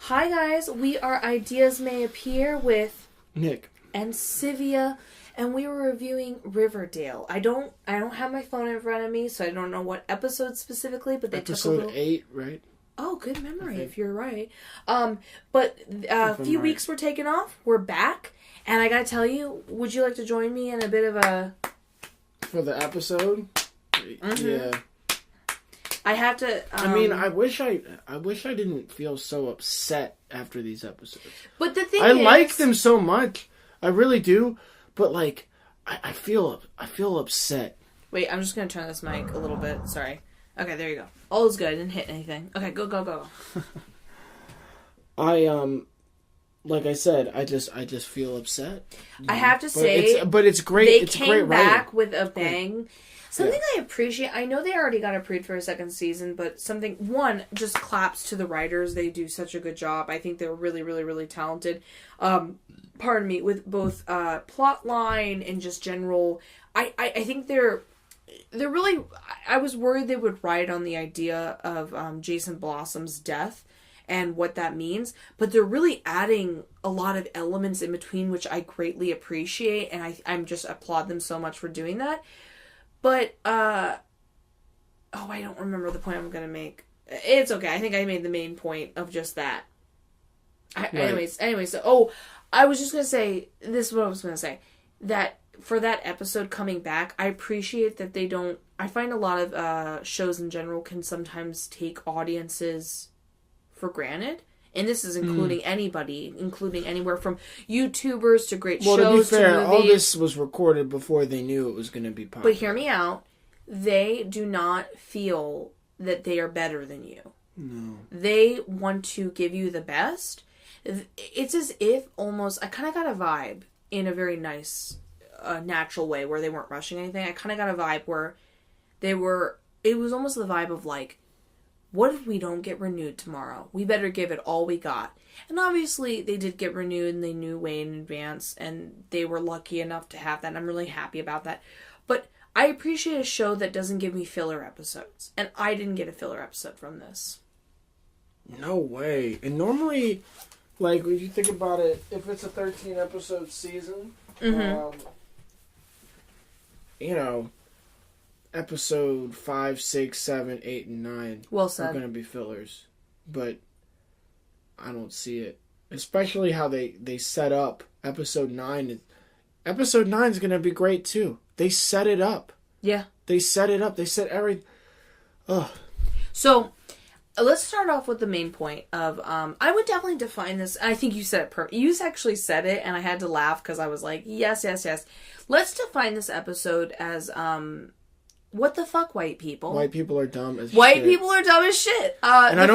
Hi guys, we are Ideas May Appear with Nick and Sivia, and we were reviewing Riverdale. I don't have my phone in front of me, so I don't know what episode specifically, but they took a little... 8, right? Oh, good memory if you're right. But a few weeks were taken off. We're back, and I gotta tell you, would you like to join me in a bit of a... For the episode? Mm-hmm. Yeah. I have to... I mean, I wish I didn't feel so upset after these episodes. But the thing I is... like them so much. I really do. But, like, I feel upset. Wait, I'm just going to turn this mic a little bit. Sorry. Okay, there you go. All is good. I didn't hit anything. Okay, go. Like I said, I just feel upset. I have to say... But it's great. It's great writing. They came back with a bang. Something I appreciate, I know they already got approved for a second season, but just claps to the writers. They do such a good job. I think they're really, really, really talented. Pardon me, with both plot line and just general. I think they're really. I was worried they would ride on the idea of Jason Blossom's death and what that means, but they're really adding a lot of elements in between, which I greatly appreciate, and I'm just applaud them so much for doing that. But, I don't remember the point I'm going to make. It's okay. I think I made the main point of just that. Right. Anyways, I was just going to say, this is what I was going to say, that for that episode coming back, I appreciate that they don't, I find a lot of shows in general can sometimes take audiences for granted. And this is including anybody, including anywhere from YouTubers to great shows to be fair, to movies. All this was recorded before they knew it was going to be popular. But hear me out. They do not feel that they are better than you. No. They want to give you the best. It's as if almost... I kind of got a vibe in a very nice, natural way where they weren't rushing anything. I kind of got a vibe where they were... It was almost the vibe of like, what if we don't get renewed tomorrow? We better give it all we got. And obviously, they did get renewed, and they knew way in advance, and they were lucky enough to have that, and I'm really happy about that. But I appreciate a show that doesn't give me filler episodes. And I didn't get a filler episode from this. No way. And normally, like, when you think about it, if it's a 13-episode season, episode 5, 6, 7, 8, and 9 are going to be fillers. But I don't see it. Especially how they set up episode 9. Episode 9 is going to be great, too. They set it up. Yeah. They set it up. They set everything. Ugh. So, let's start off with the main point of, I would definitely define this. I think you said it perfect. You actually said it, and I had to laugh because I was like, yes. Let's define this episode as, what the fuck, white people? White people are dumb as shit. White people are dumb as shit. And I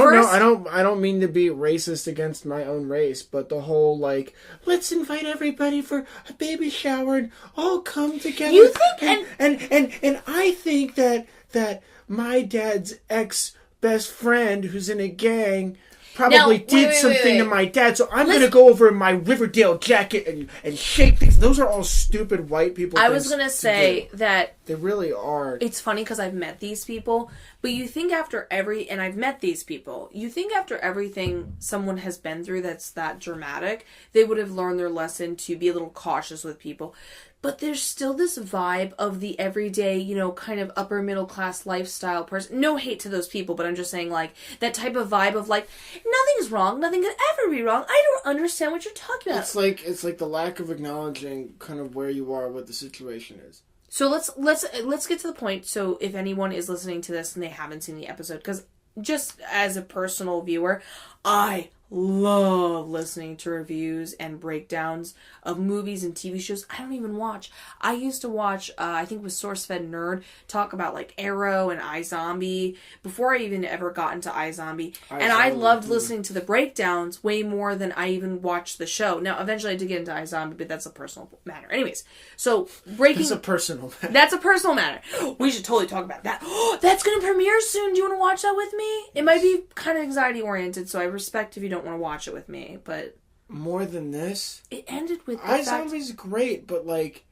don't mean to be racist against my own race, but the whole, like, let's invite everybody for a baby shower and all come together. You think... And I think that my dad's ex-best friend who's in a gang probably did something to my dad, so I'm going to go over in my Riverdale jacket and shake things. Those are all stupid white people things. I was going to say that... They really are. It's funny because I've met these people, but you think after and I've met these people, you think after everything someone has been through that's that dramatic, they would have learned their lesson to be a little cautious with people. But there's still this vibe of the everyday, kind of upper middle class lifestyle person. No hate to those people, but I'm just saying, like, that type of vibe of, like, nothing's wrong, nothing could ever be wrong. I don't understand what you're talking about. It's like the lack of acknowledging kind of where you are, what the situation is. So let's get to the point. So if anyone is listening to this and they haven't seen the episode, because just as a personal viewer, I love listening to reviews and breakdowns of movies and TV shows I don't even watch. I used to watch, I think it was SourceFed Nerd, talk about like Arrow and iZombie before I even ever got into iZombie. And I loved listening to the breakdowns way more than I even watched the show. Now, eventually I did get into iZombie, but that's a personal matter. Anyways, so That's a personal matter. That's a personal matter. We should totally talk about that. That's going to premiere soon. Do you want to watch that with me? It might be kind of anxiety oriented, so I respect if you don't want to watch it with me, but... More than this? It ended with iZombie's great, but, like,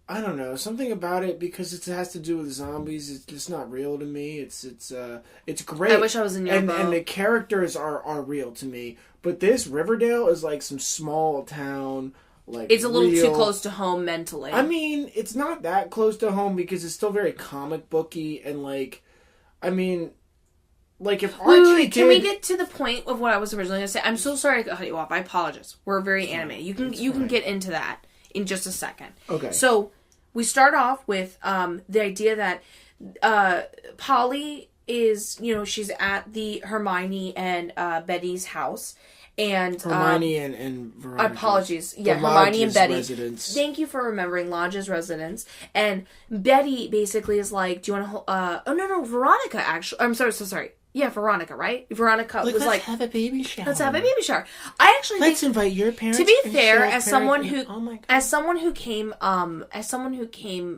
I don't know, something about it, because it has to do with zombies. It's just not real to me. It's great. I wish I was in your boat. And the characters are real to me. But this Riverdale is like some small town. Like, it's a little too close to home mentally. I mean, it's not that close to home because it's still very comic booky and like, I mean, like if Archie wait, can we get to the point of what I was originally going to say? I'm so sorry to cut you off. I apologize. We're very animated. You can get into that in just a second. Okay. So we start off with the idea that Polly is, she's at the Hermione and Betty's house. And Hermione and Veronica. Apologies. Yeah, Hermione and Betty. Residence. Thank you for remembering Lodge's residence. And Betty basically is like, do you want to... oh, no, Veronica, actually. I'm so sorry. Yeah, Veronica, right? Veronica was like... Let's have a baby shower. Let's have a baby shower. I actually Let's invite your parents. To be fair, as someone who came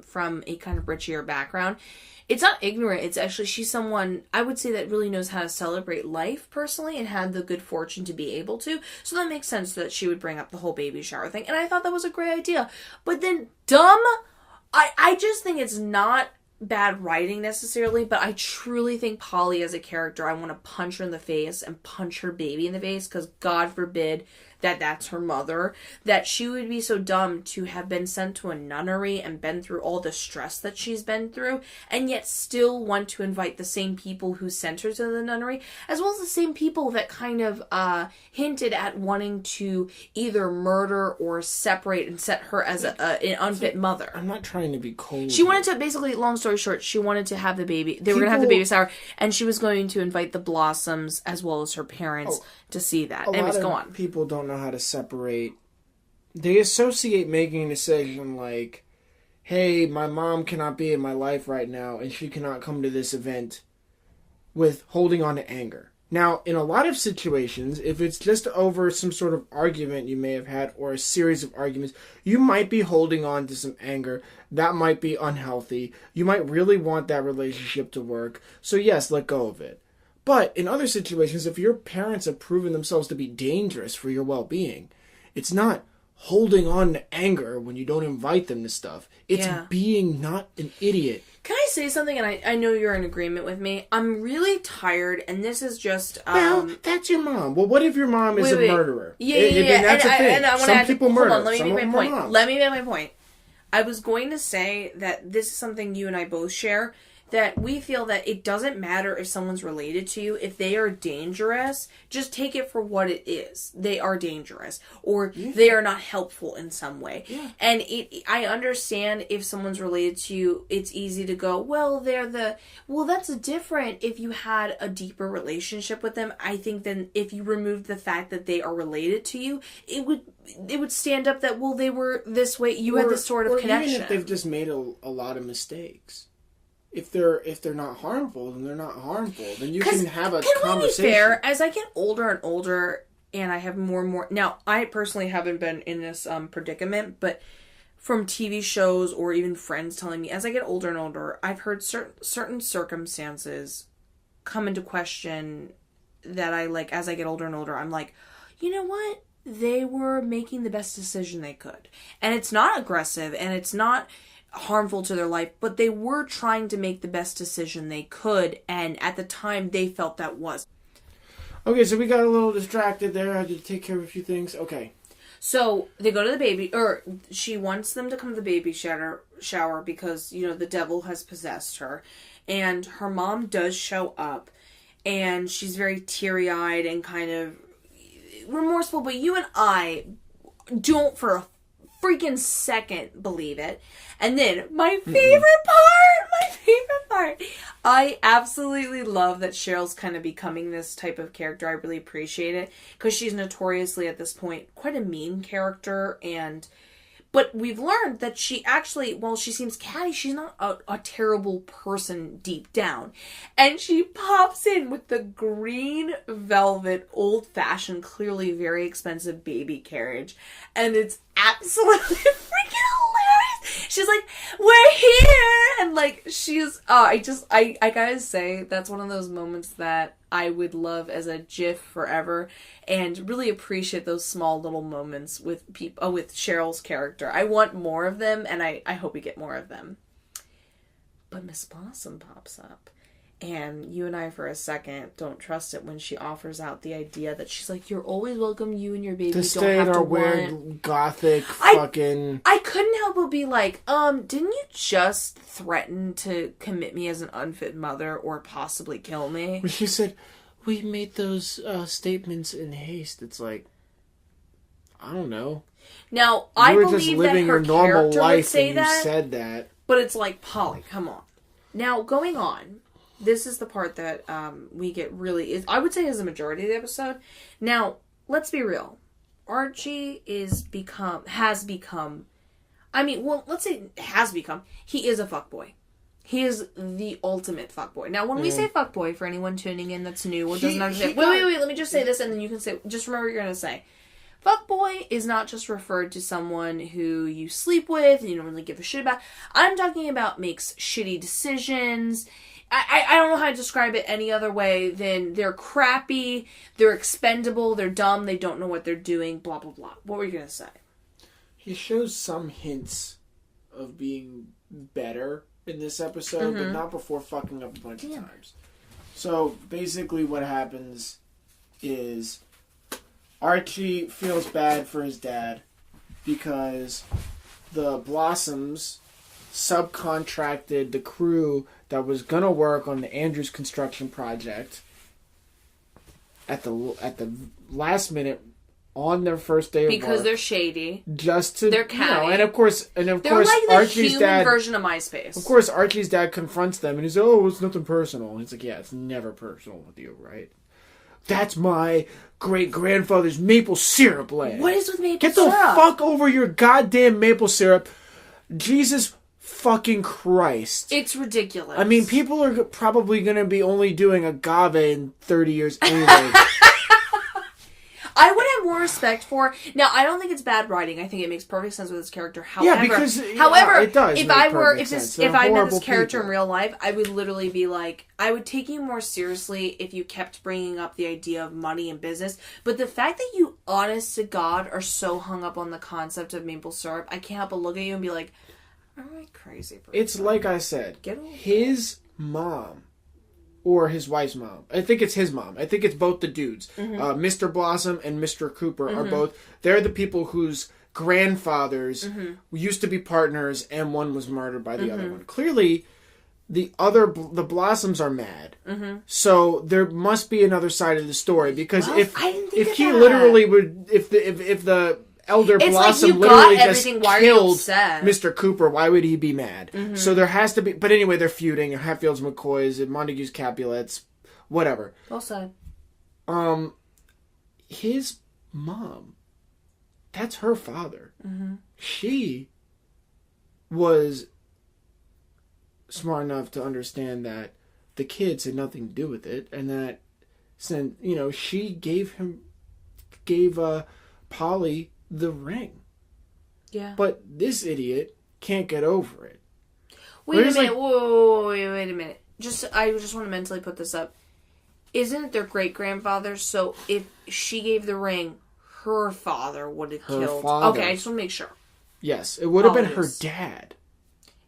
from a kind of richier background... It's not ignorant. It's actually, she's someone, I would say, that really knows how to celebrate life personally and had the good fortune to be able to. So that makes sense that she would bring up the whole baby shower thing. And I thought that was a great idea. But then, I just think it's not bad writing necessarily, but I truly think Polly as a character, I want to punch her in the face and punch her baby in the face, because God forbid that that's her mother, that she would be so dumb to have been sent to a nunnery and been through all the stress that she's been through, and yet still want to invite the same people who sent her to the nunnery, as well as the same people that kind of hinted at wanting to either murder or separate and set her as an unfit mother. I'm not trying to be cold. She wanted to, basically, long story short, she wanted to have the baby. They were going to have the baby shower, and she was going to invite the Blossoms as well as her parents to see that. Anyways, go on. People don't know how to separate. They associate making a decision like, hey, my mom cannot be in my life right now and she cannot come to this event, with holding on to anger. Now, in a lot of situations, if it's just over some sort of argument you may have had or a series of arguments, you might be holding on to some anger. That might be unhealthy. You might really want that relationship to work. So yes, let go of it. But in other situations, if your parents have proven themselves to be dangerous for your well-being, it's not holding on to anger when you don't invite them to stuff. It's being not an idiot. Can I say something? And I know you're in agreement with me. I'm really tired, and this is just... well, that's your mom. Well, what if your mom is a murderer? Yeah. That's a thing. Some people murder. Hold on, let me make my point. Let me make my point. I was going to say that this is something you and I both share, that we feel that it doesn't matter if someone's related to you. If they are dangerous, just take it for what it is. They are dangerous. Or they are not helpful in some way. Yeah. And I understand if someone's related to you, it's easy to go, well, that's different if you had a deeper relationship with them. I think then if you removed the fact that they are related to you, it would stand up that, well, they were this way. You had this sort of connection. Even if they've just made a lot of mistakes. If they're not harmful, then they're not harmful. Then you can have a conversation. Can we be fair? As I get older and older, and I have more and more... Now, I personally haven't been in this predicament, but from TV shows or even friends telling me, as I get older and older, I've heard certain circumstances come into question that as I get older and older, I'm like, you know what? They were making the best decision they could. And it's not aggressive, and it's not harmful to their life, but they were trying to make the best decision they could, and at the time they felt that was. Okay, so we got a little distracted there. I had to take care of a few things. Okay. So they go to the baby, or she wants them to come to the baby shower because, the devil has possessed her. And her mom does show up, and she's very teary-eyed and kind of remorseful, but you and I don't for a freaking second believe it. And then my favorite part, I absolutely love that Cheryl's kind of becoming this type of character. I really appreciate it because she's notoriously at this point quite a mean character, but we've learned that she actually, while she seems catty, she's not a terrible person deep down. And she pops in with the green velvet, old-fashioned, clearly very expensive baby carriage. And it's absolutely freaking hilarious. She's like, we're here! And, like, she's... I gotta say, that's one of those moments that I would love as a GIF forever, and really appreciate those small little moments with people, with Cheryl's character. I want more of them, and I hope we get more of them. But Miss Blossom pops up. And you and I, for a second, don't trust it when she offers out the idea that she's like, you're always welcome, you and your baby to stay in our weird gothic fucking... I couldn't help but be like, didn't you just threaten to commit me as an unfit mother or possibly kill me? When she said, we made those statements in haste, it's like, I don't know. Now, I believe that her character would say that. You said that. But it's like, Polly, come on. Now, going on... This is the part that we get really... I would say is the majority of the episode. Now, let's be real. Archie has become... I mean, well, let's say has become. He is a fuckboy. He is the ultimate fuckboy. Now, when we say fuckboy, for anyone tuning in that's new or doesn't understand... Wait, let me just say this and then you can say... Just remember what you're going to say. Fuckboy is not just referred to someone who you sleep with and you don't really give a shit about. I'm talking about makes shitty decisions... I don't know how to describe it any other way than they're crappy, they're expendable, they're dumb, they don't know what they're doing, blah, blah, blah. What were you going to say? He shows some hints of being better in this episode, but not before fucking up a bunch of times. So, basically what happens is Archie feels bad for his dad because the Blossoms subcontracted the crew that was gonna work on the Andrews construction project at the last minute on their first day of work because they're shady. They're catty. And of course, they're like the Archie's human version of MySpace. Of course, Archie's dad confronts them and he's like, "Oh, it's nothing personal." And he's like, "Yeah, it's never personal with you, right? That's my great-grandfather's maple syrup land. What is with maple syrup? Get the fuck over your goddamn maple syrup. Jesus fucking Christ. It's ridiculous. I mean, people are probably going to be only doing agave in 30 years anyway. I would have more respect for... Now, I don't think it's bad writing. I think it makes perfect sense with this character. However, it does if I met this character in real life, I would literally be like, I would take you more seriously if you kept bringing up the idea of money and business. But the fact that you, honest to God, are so hung up on the concept of maple syrup, I can't help but look at you and be like, am I crazy person? It's like I said, his mom, or his wife's mom. I think it's his mom. I think it's both the dudes. Mr. Blossom and Mr. Cooper are both... They're the people whose grandfathers used to be partners and one was murdered by the other one. Clearly, the Blossoms are mad. So there must be another side of the story because if he literally would... If the elder Blossom literally just killed Mr. Cooper, why would he be mad? So there has to be... But anyway, they're feuding. Hatfields, McCoys, Montagues, Capulets, whatever. Well said. His mom, that's her father. She was smart enough to understand that the kids had nothing to do with it, and that, she gave Polly the ring. Yeah. But this idiot can't get over it. Wait a minute. Wait a minute. I just want to mentally put this up. Isn't it their great-grandfather? So if she gave the ring, her father would have killed... Okay, I just want to make sure. Yes, it would have been her dad.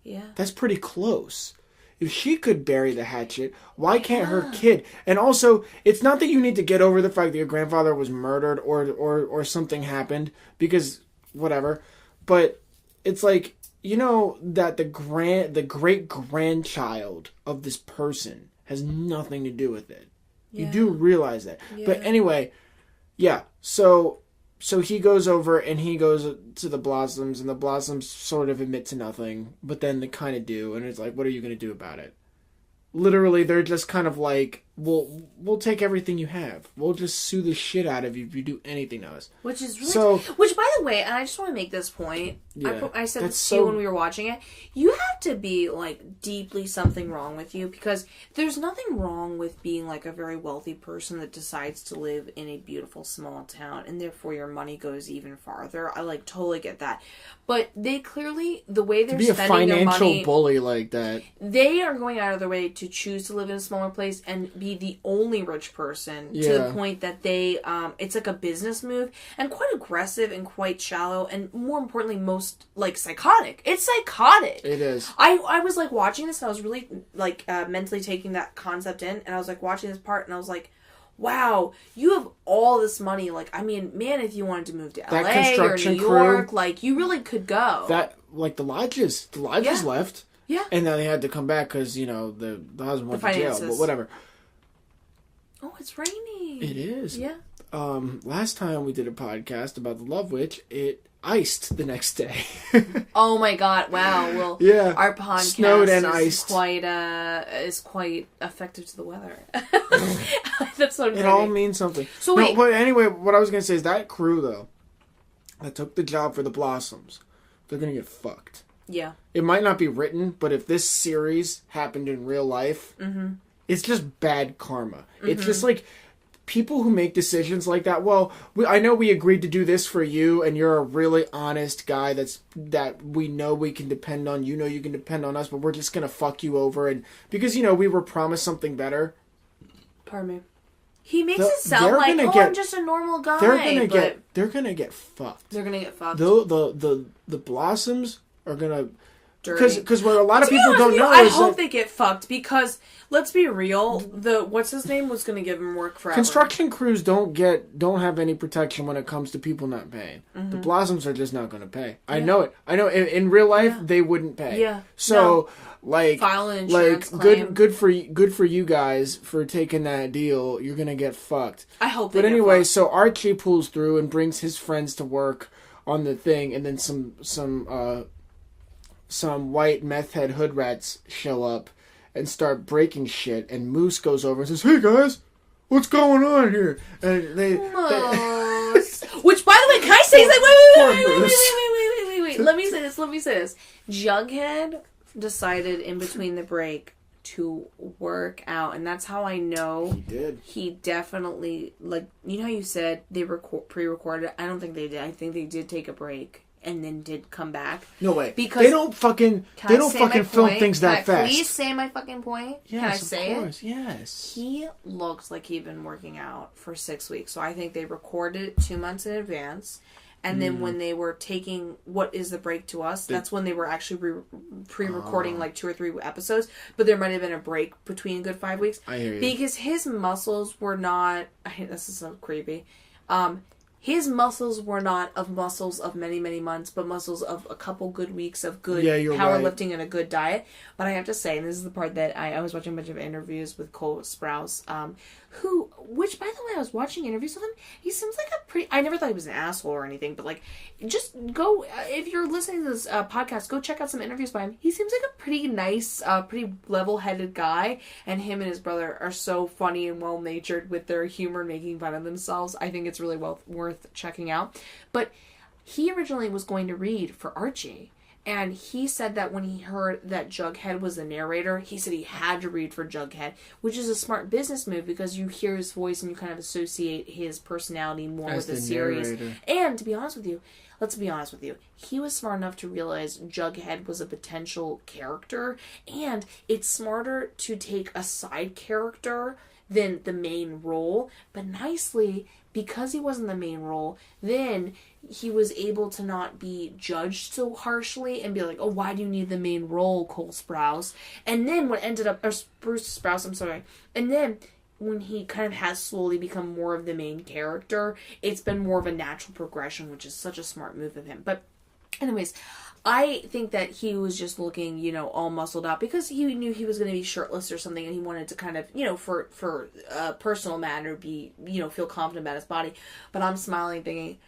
Yeah. That's pretty close. If she could bury the hatchet, why can't her kid? And also, it's not that you need to get over the fact that your grandfather was murdered or something happened, because whatever. But it's like, that the great-grandchild of this person has nothing to do with it. Yeah. You do realize that. Yeah. But anyway, yeah. So he goes over and he goes to the Blossoms, and the Blossoms sort of admit to nothing, but then they kind of do, and it's like, what are you going to do about it? Literally, they're just kind of like, we'll take everything you have. We'll just sue the shit out of you if you do anything to us. Which is really... Which, by the way, and I just want to make this point. Yeah, I said this to you when we were watching it. You have to be, like, deeply something wrong with you, because there's nothing wrong with being, like, a very wealthy person that decides to live in a beautiful small town, and therefore your money goes even farther. I, like, totally get that. But they clearly, the way they're spending their money... To be a financial bully like that. They are going out of their way to choose to live in a smaller place and be the only rich person to the point that they, it's like a business move, and quite aggressive and quite shallow, and more importantly, most, like, psychotic. It's psychotic. It is. I was, like, watching this, and I was really, like, mentally taking that concept in, and I was, like, watching this part, and I was like, wow, you have all this money. Like, I mean, man, if you wanted to move to LA or New York, crew, like, you really could go. That, like, the lodges left. Yeah. And then they had to come back because, you know, the husband went to jail, but whatever. Oh, it's raining. It is. Yeah. Last time we did a podcast about the Love Witch, it iced the next day. Oh my god! Wow. Well, yeah. Our podcast snowed and is quite effective to the weather. That's what I'm It all means something. So wait. But anyway, what I was gonna say is that crew though, that took the job for the Blossoms, they're gonna get fucked. Yeah. It might not be written, but if this series happened in real life, it's just bad karma. It's just like people who make decisions like that. Well, I know we agreed to do this for you, and you're a really honest guy that we know we can depend on. You know you can depend on us, but we're just gonna fuck you over, and because you know we were promised something better. Pardon me. He makes it sound like, I'm just a normal guy. They're gonna get fucked. They're gonna get fucked. The Blossoms are gonna. Because what a lot of people don't know I hope they get fucked, because let's be real, what's his name was going to give him work forever. Construction crews don't have any protection when it comes to people not paying. The Blossoms are just not going to pay. Yeah. I know it. In real life they wouldn't pay. Yeah. So like file an insurance claim. good for you guys for taking that deal. You're going to get fucked. I hope. But anyway, so Archie pulls through and brings his friends to work on the thing, and then some white meth head hood rats show up and start breaking shit, and Moose goes over and says, "Hey guys, what's going on here?" And which, by the way, can I say wait, let me say this. Jughead decided in between the break to work out, and that's how I know he definitely, like, you know how you said they pre-recorded it? I don't think they did. I think they did take a break and then did come back. No way. Because they don't fucking film things that fast. Please say my fucking point. Yes, can I say of course. It? Yes. He looks like he'd been working out for 6 weeks. So I think they recorded it 2 months in advance. And then when they were taking What Is the Break to Us, that's when they were actually pre-recording like 2 or 3 episodes. But there might have been a break between a good 5 weeks. I hear you. Because his muscles were not... This is so creepy. His muscles were not of muscles of many, many months, but muscles of a couple good weeks of good powerlifting and a good diet. But I have to say, and this is the part that I was watching a bunch of interviews with Cole Sprouse, which, by the way, I was watching interviews with him. He seems like a pretty... I never thought he was an asshole or anything, but, like, just go... if you're listening to this podcast, go check out some interviews by him. He seems like a pretty nice, pretty level-headed guy, and him and his brother are so funny and well-natured with their humor, making fun of themselves. I think it's really worth checking out. But he originally was going to read for Archie. And he said that when he heard that Jughead was the narrator, he said he had to read for Jughead, which is a smart business move because you hear his voice and you kind of associate his personality more with the series. Narrator. And to be honest with you, let's be honest with you, he was smart enough to realize Jughead was a potential character, and it's smarter to take a side character than the main role, but nicely, because he wasn't the main role, then he was able to not be judged so harshly and be like, oh, why do you need the main role, Cole Sprouse? And then what ended up, or Bruce Sprouse, I'm sorry, and then when he kind of has slowly become more of the main character, it's been more of a natural progression, which is such a smart move of him. But anyways, I think that he was just looking, all muscled out because he knew he was going to be shirtless or something, and he wanted to kind of, for a personal matter, be, feel confident about his body. But I'm smiling thinking,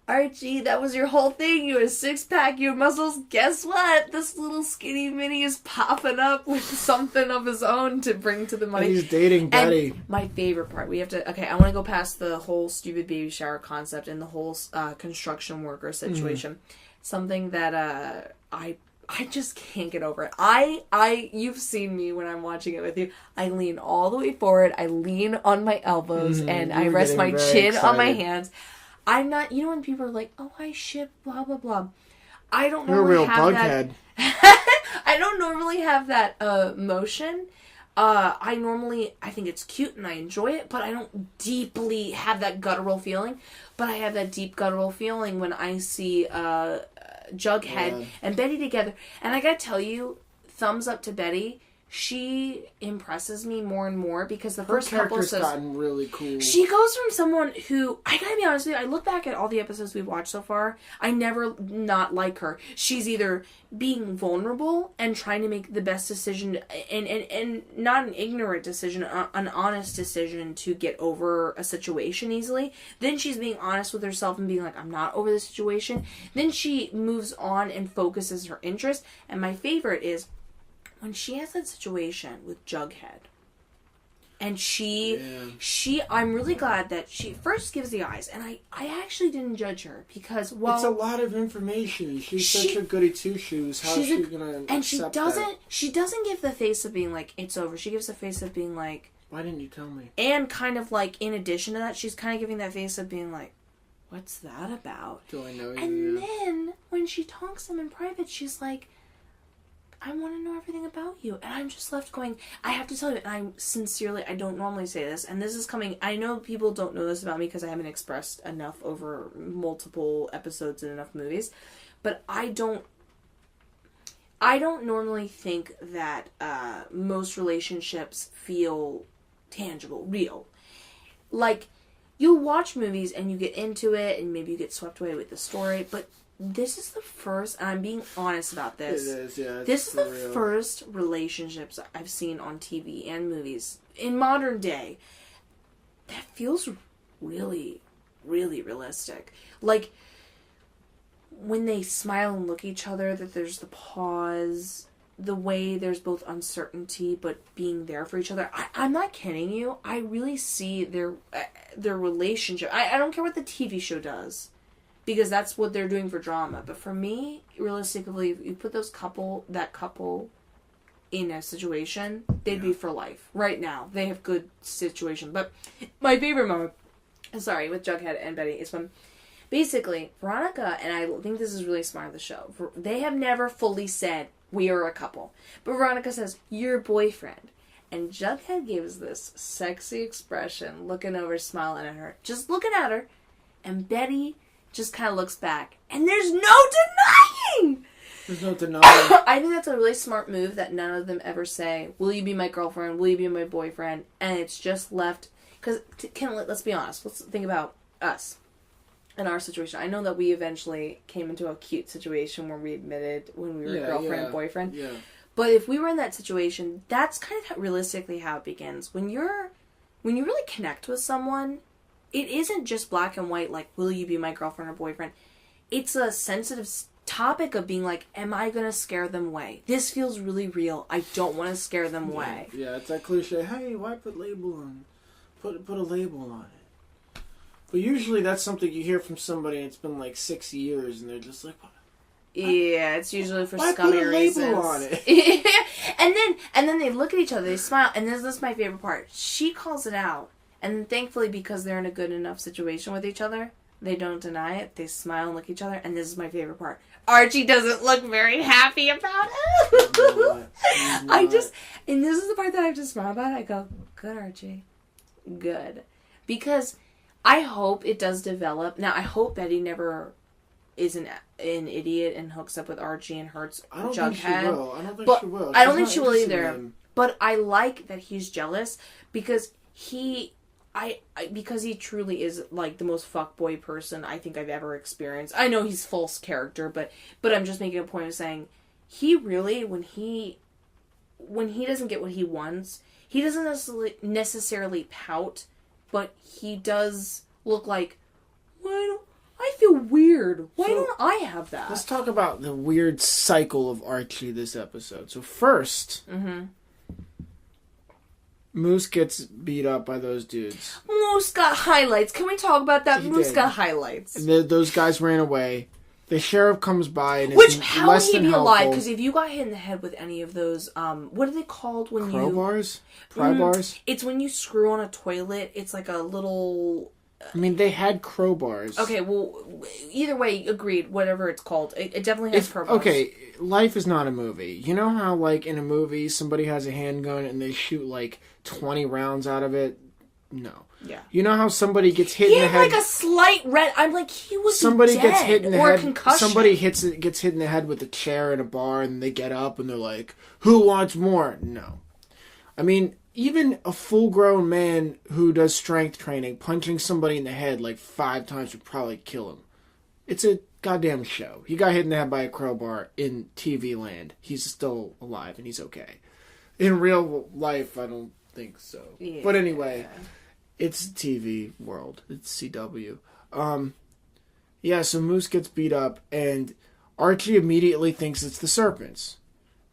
Archie, that was your whole thing. You had a 6-pack, your muscles. Guess what? This little skinny mini is popping up with something of his own to bring to the money. And he's dating Betty. And my favorite part, I want to go past the whole stupid baby shower concept and the whole construction worker situation. Something that I just can't get over it. You've seen me when I'm watching it with you. I lean all the way forward. I lean on my elbows and I rest my chin on my hands. I'm not, when people are like, oh, I ship, blah, blah, blah. I don't normally have that. I don't normally have that emotion. I think it's cute and I enjoy it, but I don't deeply have that guttural feeling. But I have that deep guttural feeling when I see Jughead and Betty together. And I gotta tell you, thumbs up to Betty. She impresses me more and more because the first couple episodes gotten really cool. She goes from someone who, I gotta be honest with you, I look back at all the episodes we've watched so far, I never not like her. She's either being vulnerable and trying to make the best decision, and not an ignorant decision, an honest decision to get over a situation easily. Then she's being honest with herself and being like, I'm not over the situation. Then she moves on and focuses her interest. And my favorite is when she has that situation with Jughead, and I'm really glad that she first gives the eyes, and I actually didn't judge her, because, well, it's a lot of information. She's such a goody two-shoes. How's she gonna accept that? She doesn't give the face of being like, it's over. She gives the face of being like, why didn't you tell me? And kind of like, in addition to that, she's kind of giving that face of being like, what's that about? Do I know you? And then, when she talks to him in private, she's like, I want to know everything about you. And I'm just left going, I have to tell you, and I don't normally say this, and this is coming, I know people don't know this about me because I haven't expressed enough over multiple episodes and enough movies, but I don't normally think that most relationships feel tangible, real. Like, you'll watch movies and you get into it and maybe you get swept away with the story, but this is the first, and I'm being honest about this. It is, yeah. This is the first relationships I've seen on TV and movies in modern day that feels really, really realistic. Like, when they smile and look at each other, that there's the pause, the way there's both uncertainty but being there for each other. I'm not kidding you. I really see their relationship. I don't care what the TV show does, because that's what they're doing for drama. But for me, realistically, if you put that couple in a situation, they'd be for life. Right now, they have good situation. But my favorite moment, with Jughead and Betty, is when basically Veronica, and I think this is really smart of the show, they have never fully said, we are a couple. But Veronica says, you're a boyfriend. And Jughead gives this sexy expression, looking over, smiling at her, just looking at her, and Betty just kind of looks back, and there's no denying! There's no denying. I think that's a really smart move that none of them ever say, will you be my girlfriend, will you be my boyfriend, and it's just left, because, let's be honest, let's think about us and our situation. I know that we eventually came into a cute situation where we admitted when we were girlfriend and boyfriend, but if we were in that situation, that's kind of realistically how it begins. When you really connect with someone, it isn't just black and white, like, will you be my girlfriend or boyfriend? It's a sensitive topic of being like, am I going to scare them away? This feels really real. I don't want to scare them away. Yeah, it's that cliche, hey, why put a label on it? But usually that's something you hear from somebody and it's been like 6 years and they're just like, what? Yeah, it's usually for scummy reasons. Why put a label on it? and then they look at each other, they smile, and this is my favorite part. She calls it out. And thankfully, because they're in a good enough situation with each other, they don't deny it. They smile and look at each other. And this is my favorite part. Archie doesn't look very happy about it. And this is the part that I just smile about. I go, good, Archie. Good. Because I hope it does develop. Now, I hope Betty never is an idiot and hooks up with Archie and hurts Jughead. I don't think she will. I don't think she will either. But I like that he's jealous because because he truly is like the most fuckboy person I think I've ever experienced. I know he's false character, but I'm just making a point of saying he really, when he doesn't get what he wants, he doesn't necessarily pout, but he does look like, well, I feel weird. Why don't I have that? Let's talk about the weird cycle of Archie this episode. So first, Moose gets beat up by those dudes. Moose got highlights. Can we talk about that? Moose got highlights. And those guys ran away. The sheriff comes by and Which, is how less would he than be helpful. alive? Because if you got hit in the head with any of those, what are they called when Crowbars? Pry bars? It's when you screw on a toilet. It's like a little... I mean, they had crowbars. Okay, well, either way, agreed. Whatever it's called. It definitely has crowbars. Okay, life is not a movie. You know how, like, in a movie, somebody has a handgun and they shoot, like, 20 rounds out of it? No. Yeah. You know how somebody gets hit in the head? He had, like, a slight red... I'm like, he was somebody dead. Gets hit in the or head. a concussion. Somebody gets hit in the head with a chair in a bar and they get up and they're like, who wants more? No. I mean... Even a full-grown man who does strength training, punching somebody in the head like 5 times would probably kill him. It's a goddamn show. He got hit in the head by a crowbar in TV land. He's still alive and he's okay. In real life, I don't think so. Yeah. But anyway, it's TV world. It's CW. Yeah, so Moose gets beat up and Archie immediately thinks it's the Serpents.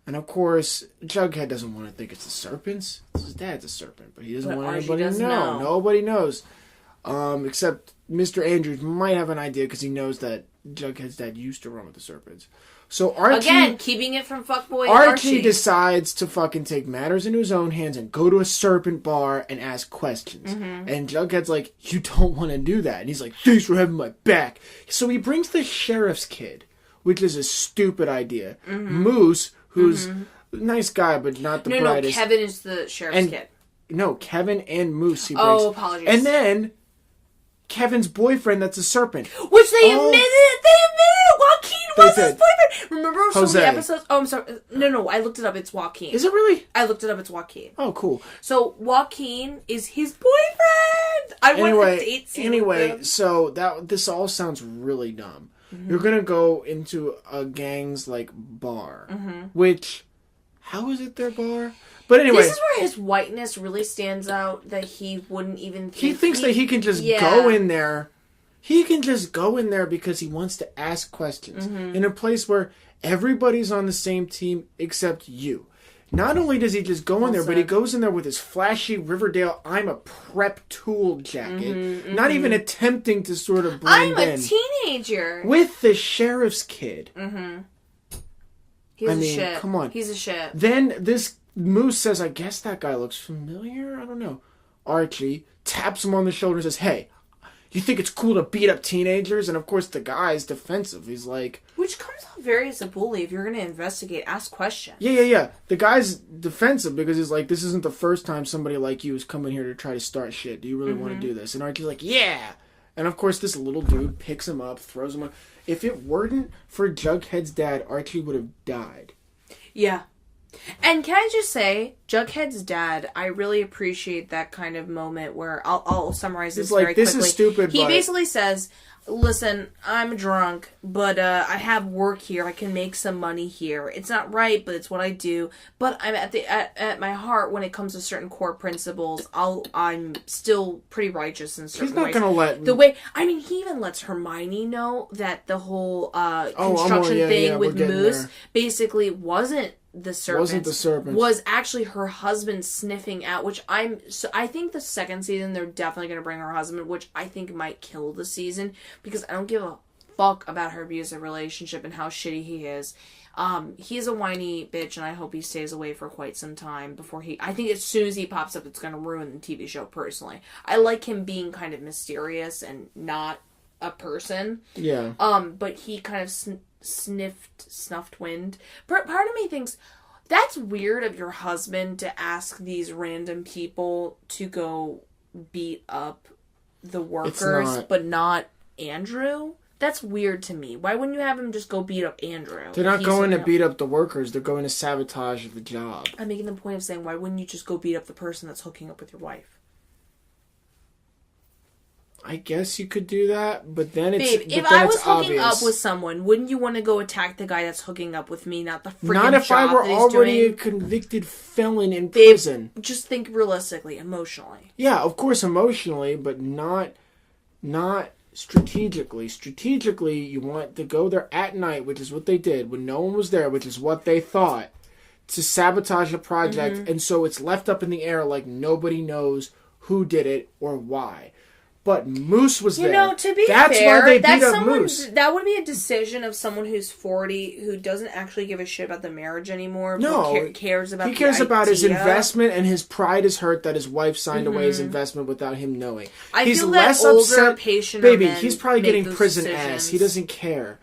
And of course, Jughead doesn't want to think it's the Serpents. His dad's a serpent, but he doesn't want anybody to know. Nobody knows. Except Mr. Andrews might have an idea because he knows that Jughead's dad used to run with the Serpents. So Archie... Again, keeping it from fuckboy Archie decides to fucking take matters into his own hands and go to a serpent bar and ask questions. Mm-hmm. And Jughead's like, you don't want to do that. And he's like, thanks for having my back. So he brings the sheriff's kid, which is a stupid idea. Mm-hmm. Moose... who's a nice guy, but not the brightest. No, Kevin is the sheriff's kid. No, Kevin and Moose he brings. Oh, apologies. And then, Kevin's boyfriend that's a serpent. Which they admitted! Joaquin was his boyfriend! Remember so many episodes? Oh, I'm sorry. No, I looked it up. It's Joaquin. Is it really? I looked it up. It's Joaquin. Oh, cool. So, Joaquin is his boyfriend! I went to date scene with him. So this all sounds really dumb. Mm-hmm. You're gonna go into a gang's, like, bar. Mm-hmm. Which, how is it their bar? But anyway... This is where his whiteness really stands out, that he wouldn't even think... He thinks that he can just go in there. He can just go in there because he wants to ask questions. Mm-hmm. In a place where everybody's on the same team except you. Not only does he just go in there, but he goes in there with his flashy Riverdale I'm a prep tool jacket. Not even attempting to sort of blend in. I'm a teenager. With the sheriff's kid. Mm-hmm. He's a shit. Come on. He's a shit. Then this Moose says, I guess that guy looks familiar? I don't know. Archie taps him on the shoulder and says, hey, you think it's cool to beat up teenagers? And of course the guy's defensive. He's like... Which comes off very as a bully. If you're going to investigate, ask questions. Yeah. The guy's defensive because he's like, this isn't the first time somebody like you is coming here to try to start shit. Do you really want to do this? And Archie's like, yeah! And of course this little dude picks him up, throws him up. If it weren't for Jughead's dad, Archie would have died. Yeah. And can I just say, Jughead's dad, I really appreciate that kind of moment where I'll summarize this very quickly. This is stupid, He basically says, listen, I'm drunk, but I have work here. I can make some money here. It's not right, but it's what I do. But I'm at my heart, when it comes to certain core principles, I'm still pretty righteous in certain ways. He's not going to let... he even lets Hermione know that the whole construction thing with Moose basically wasn't the serpent. Was actually her husband sniffing out, which I think the second season they're definitely going to bring her husband, which I think might kill the season, because I don't give a fuck about her abusive relationship and how shitty he is. He's a whiny bitch, and I hope he stays away for quite some time before I think as soon as he pops up, it's going to ruin the TV show, personally. I like him being kind of mysterious and not a person. Yeah. But he kind of snuffed wind. Part of me thinks that's weird of your husband to ask these random people to go beat up the workers, but not Andrew. That's weird to me. Why wouldn't you have him just go beat up Andrew? They're not going to beat up the workers. They're going to sabotage the job. I'm making the point of saying, why wouldn't you just go beat up the person that's hooking up with your wife? I guess you could do that, but then it's... Babe, if I was hooking up with someone, wouldn't you want to go attack the guy that's hooking up with me, not the freaking job that he's doing? Not if I were already a convicted felon in prison. Just think realistically, emotionally. Yeah, of course emotionally, but not strategically, you want to go there at night, which is what they did, when no one was there, which is what they thought, to sabotage the project, and so it's left up in the air like nobody knows who did it or why. But Moose was there. You know, to be that's fair, why they beat up Moose. That would be a decision of someone who's 40 who doesn't actually give a shit about the marriage anymore. No, cares about. He cares about his investment, and his pride is hurt that his wife signed away his investment without him knowing. He's feel less that older, upset. Patient baby, he's probably getting prison decisions. Ass. He doesn't care.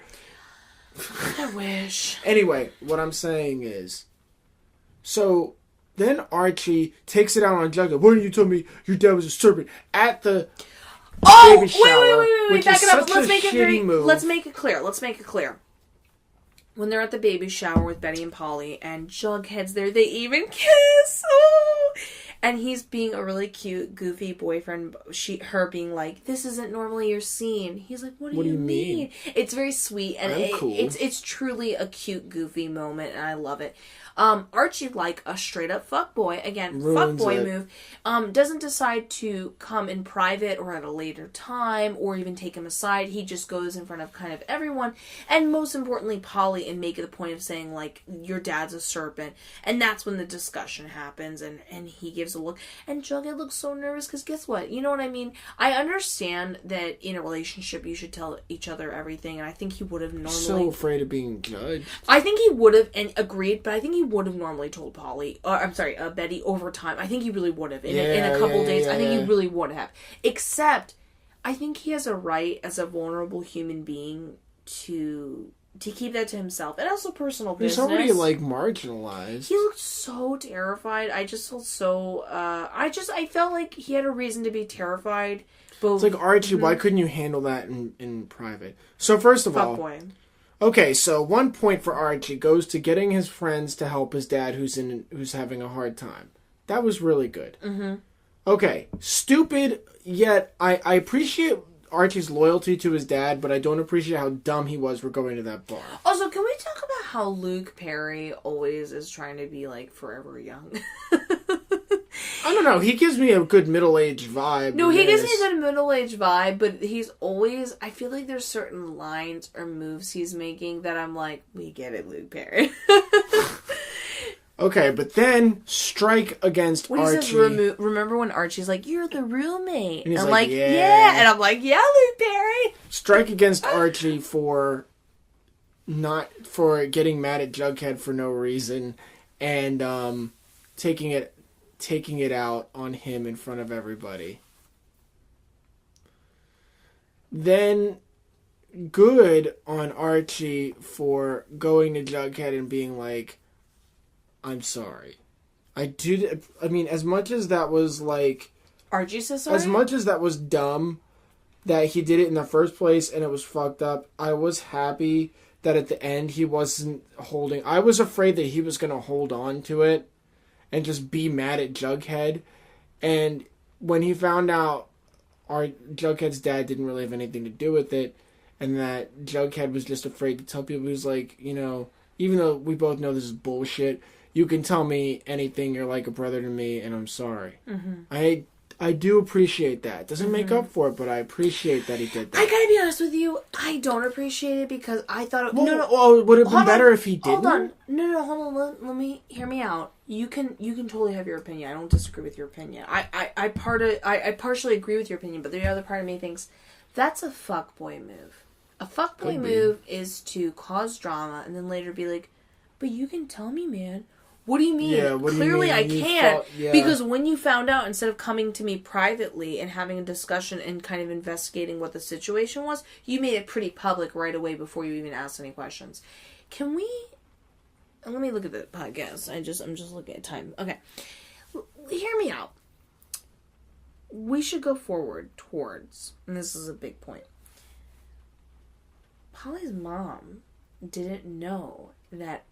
I wish. Anyway, what I'm saying is, so then Archie takes it out on Jughead. Why didn't you tell me your dad was a serpent at the baby shower? Wait, back it up. Let's make it clear. When they're at the baby shower with Betty and Polly, and Jughead's there, they even kiss. Oh! And he's being a really cute, goofy boyfriend. Her being like, "This isn't normally your scene." He's like, "What do you mean?" It's very sweet, and it's truly a cute, goofy moment, and I love it. Archie, like a straight up fuckboy, again, fuckboy move, doesn't decide to come in private or at a later time or even take him aside. He just goes in front of kind of everyone, and most importantly, Polly, and make it a point of saying, like, your dad's a serpent. And that's when the discussion happens, and he gives a look. And Jughead looks so nervous, because guess what? You know what I mean? I understand that in a relationship you should tell each other everything, and I think he would have normally... So afraid of being judged. I think he would have, and agreed, but I think he would have normally told Betty over time. I think he really would have in a couple days. I think he really would have. Except, I think he has a right as a vulnerable human being to keep that to himself, and also personal business. He's already marginalized. He looked so terrified. I just felt so. I felt like he had a reason to be terrified. But it's like, Archie, why couldn't you handle that in private? So first of all. Okay, so 1 point for Archie goes to getting his friends to help his dad who's having a hard time. That was really good. Mm-hmm. Okay, stupid, yet I appreciate Archie's loyalty to his dad, but I don't appreciate how dumb he was for going to that bar. Also, can we talk about how Luke Perry always is trying to be, like, forever young? I don't know. He gives me a good middle-aged vibe. No, he gives me a good middle-aged vibe, but he's always... I feel like there's certain lines or moves he's making that I'm like, we get it, Luke Perry. Okay, but then strike against Archie. He says, remember when Archie's like, you're the roommate? And I'm like, yeah. And I'm like, yeah, Luke Perry. Strike against Archie for getting mad at Jughead for no reason and taking it out on him in front of everybody. Then good on Archie for going to Jughead and being like, I'm sorry. As much as that was like... Archie says sorry? As much as that was dumb that he did it in the first place and it was fucked up, I was happy that at the end he wasn't holding... I was afraid that he was going to hold on to it and just be mad at Jughead. And when he found out Jughead's dad didn't really have anything to do with it, and that Jughead was just afraid to tell people, he was like, you know, even though we both know this is bullshit, you can tell me anything, you're like a brother to me, and I'm sorry. Mm-hmm. I do appreciate that. Doesn't make up for it, but I appreciate that he did that. I gotta be honest with you, I don't appreciate it because I thought it... Well, it would have been better if he didn't. Hold on. No, hold on. Let me... Hear me out. You can totally have your opinion. I don't disagree with your opinion. I partially agree with your opinion, but the other part of me thinks that's a fuckboy move. A fuckboy move is to cause drama and then later be like, but you can tell me, man. What do you mean? Yeah, what Clearly do you mean? I can't. Because when you found out, instead of coming to me privately and having a discussion and kind of investigating what the situation was, you made it pretty public right away before you even asked any questions. Can we... Let me look at the podcast. I'm just looking at time. Okay. Hear me out. We should go forward towards, and this is a big point. Polly's mom didn't know that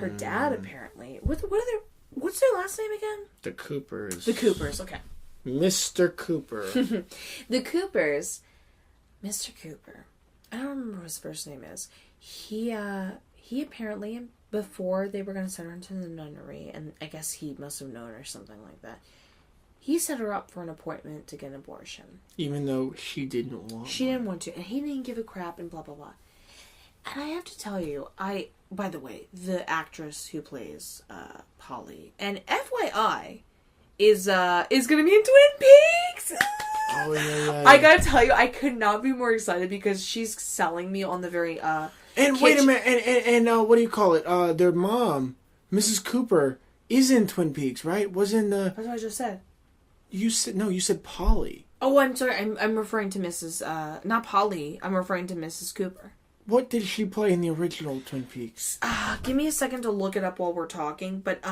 her dad apparently... What's their last name again? The Coopers. The Coopers, okay. Mr. Cooper. The Coopers. Mr. Cooper. I don't remember what his first name is. He apparently, before they were going to send her into the nunnery, and I guess he must have known or something like that, He set her up for an appointment to get an abortion. Even though she didn't want She didn't want to. And he didn't give a crap and blah, blah, blah. And I have to tell you, by the way, the actress who plays Polly, and FYI, is going to be in Twin Peaks! Oh, yeah. I gotta tell you, I could not be more excited because she's selling me on the very, And wait a minute, and what do you call it? Their mom, Mrs. Cooper, is in Twin Peaks, right? Was in the... That's what I just said. You said Polly. Oh, I'm sorry, I'm referring to Mrs., not Polly, I'm referring to Mrs. Cooper. What did she play in the original Twin Peaks? Give me a second to look it up while we're talking, but,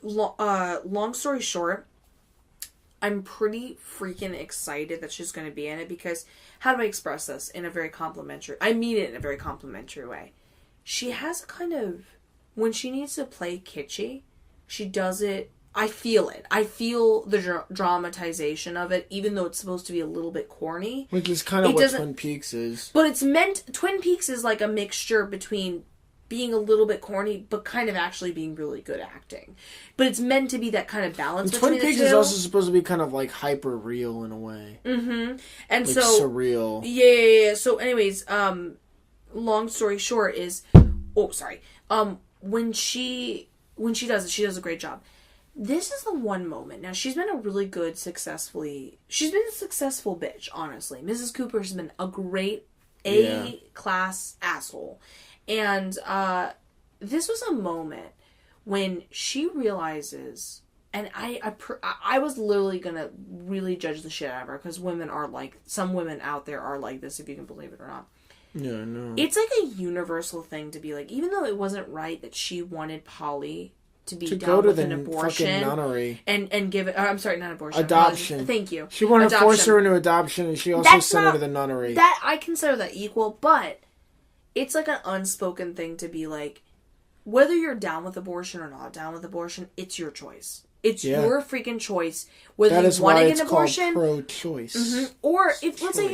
long story short, I'm pretty freaking excited that she's going to be in it because, how do I express this in a very complimentary... I mean it in a very complimentary way. She has a kind of... When she needs to play kitschy, she does it... I feel it. I feel the dramatization of it, even though it's supposed to be a little bit corny. Which is kind of what Twin Peaks is. But it's meant... Twin Peaks is like a mixture between being a little bit corny, but kind of actually being really good acting. But it's meant to be that kind of balance between the two. Twin Peaks is also supposed to be kind of like hyper real in a way. Mm-hmm. And like so surreal. Yeah. So anyways, long story short is when she does it, she does a great job. This is the one moment. Now, she's been a successful bitch, honestly. Mrs. Cooper has been a great A-class asshole. And this was a moment when she realizes, and I was literally gonna really judge the shit out of her, because some women out there are like this, if you can believe it or not. Yeah, no. It's like a universal thing to be like, even though it wasn't right that she wanted Polly to go to an abortion nunnery and give it. I'm sorry, not abortion. Adoption. Thank you. She wanted to force her into adoption, and she also sent her to the nunnery. That I consider that equal, but it's like an unspoken thing to be like, whether you're down with abortion or not down with abortion, it's your choice. It's your freaking choice whether you want to get an abortion, pro-choice. Mm-hmm. Or if let's say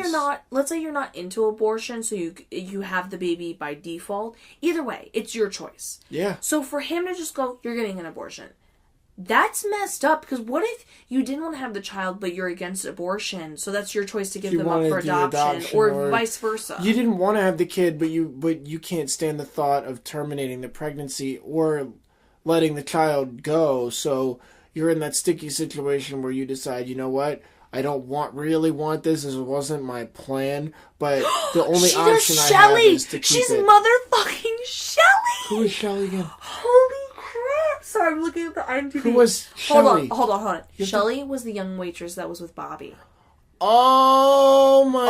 you're not into abortion, so you have the baby by default. Either way, it's your choice. Yeah. So for him to just go, you're getting an abortion, that's messed up. Because what if you didn't want to have the child, but you're against abortion? So that's your choice to give them up for adoption, or vice versa. You didn't want to have the kid, but you can't stand the thought of terminating the pregnancy or letting the child go. So you're in that sticky situation where you decide, you know what? I don't really want this. This wasn't my plan, but the only option I have is to keep She's it. motherfucking Shelley! Who is Shelley again? Holy crap! Sorry, I'm looking at the IMDb. Who was Shelley? Hold on. Shelley was the young waitress that was with Bobby. Oh my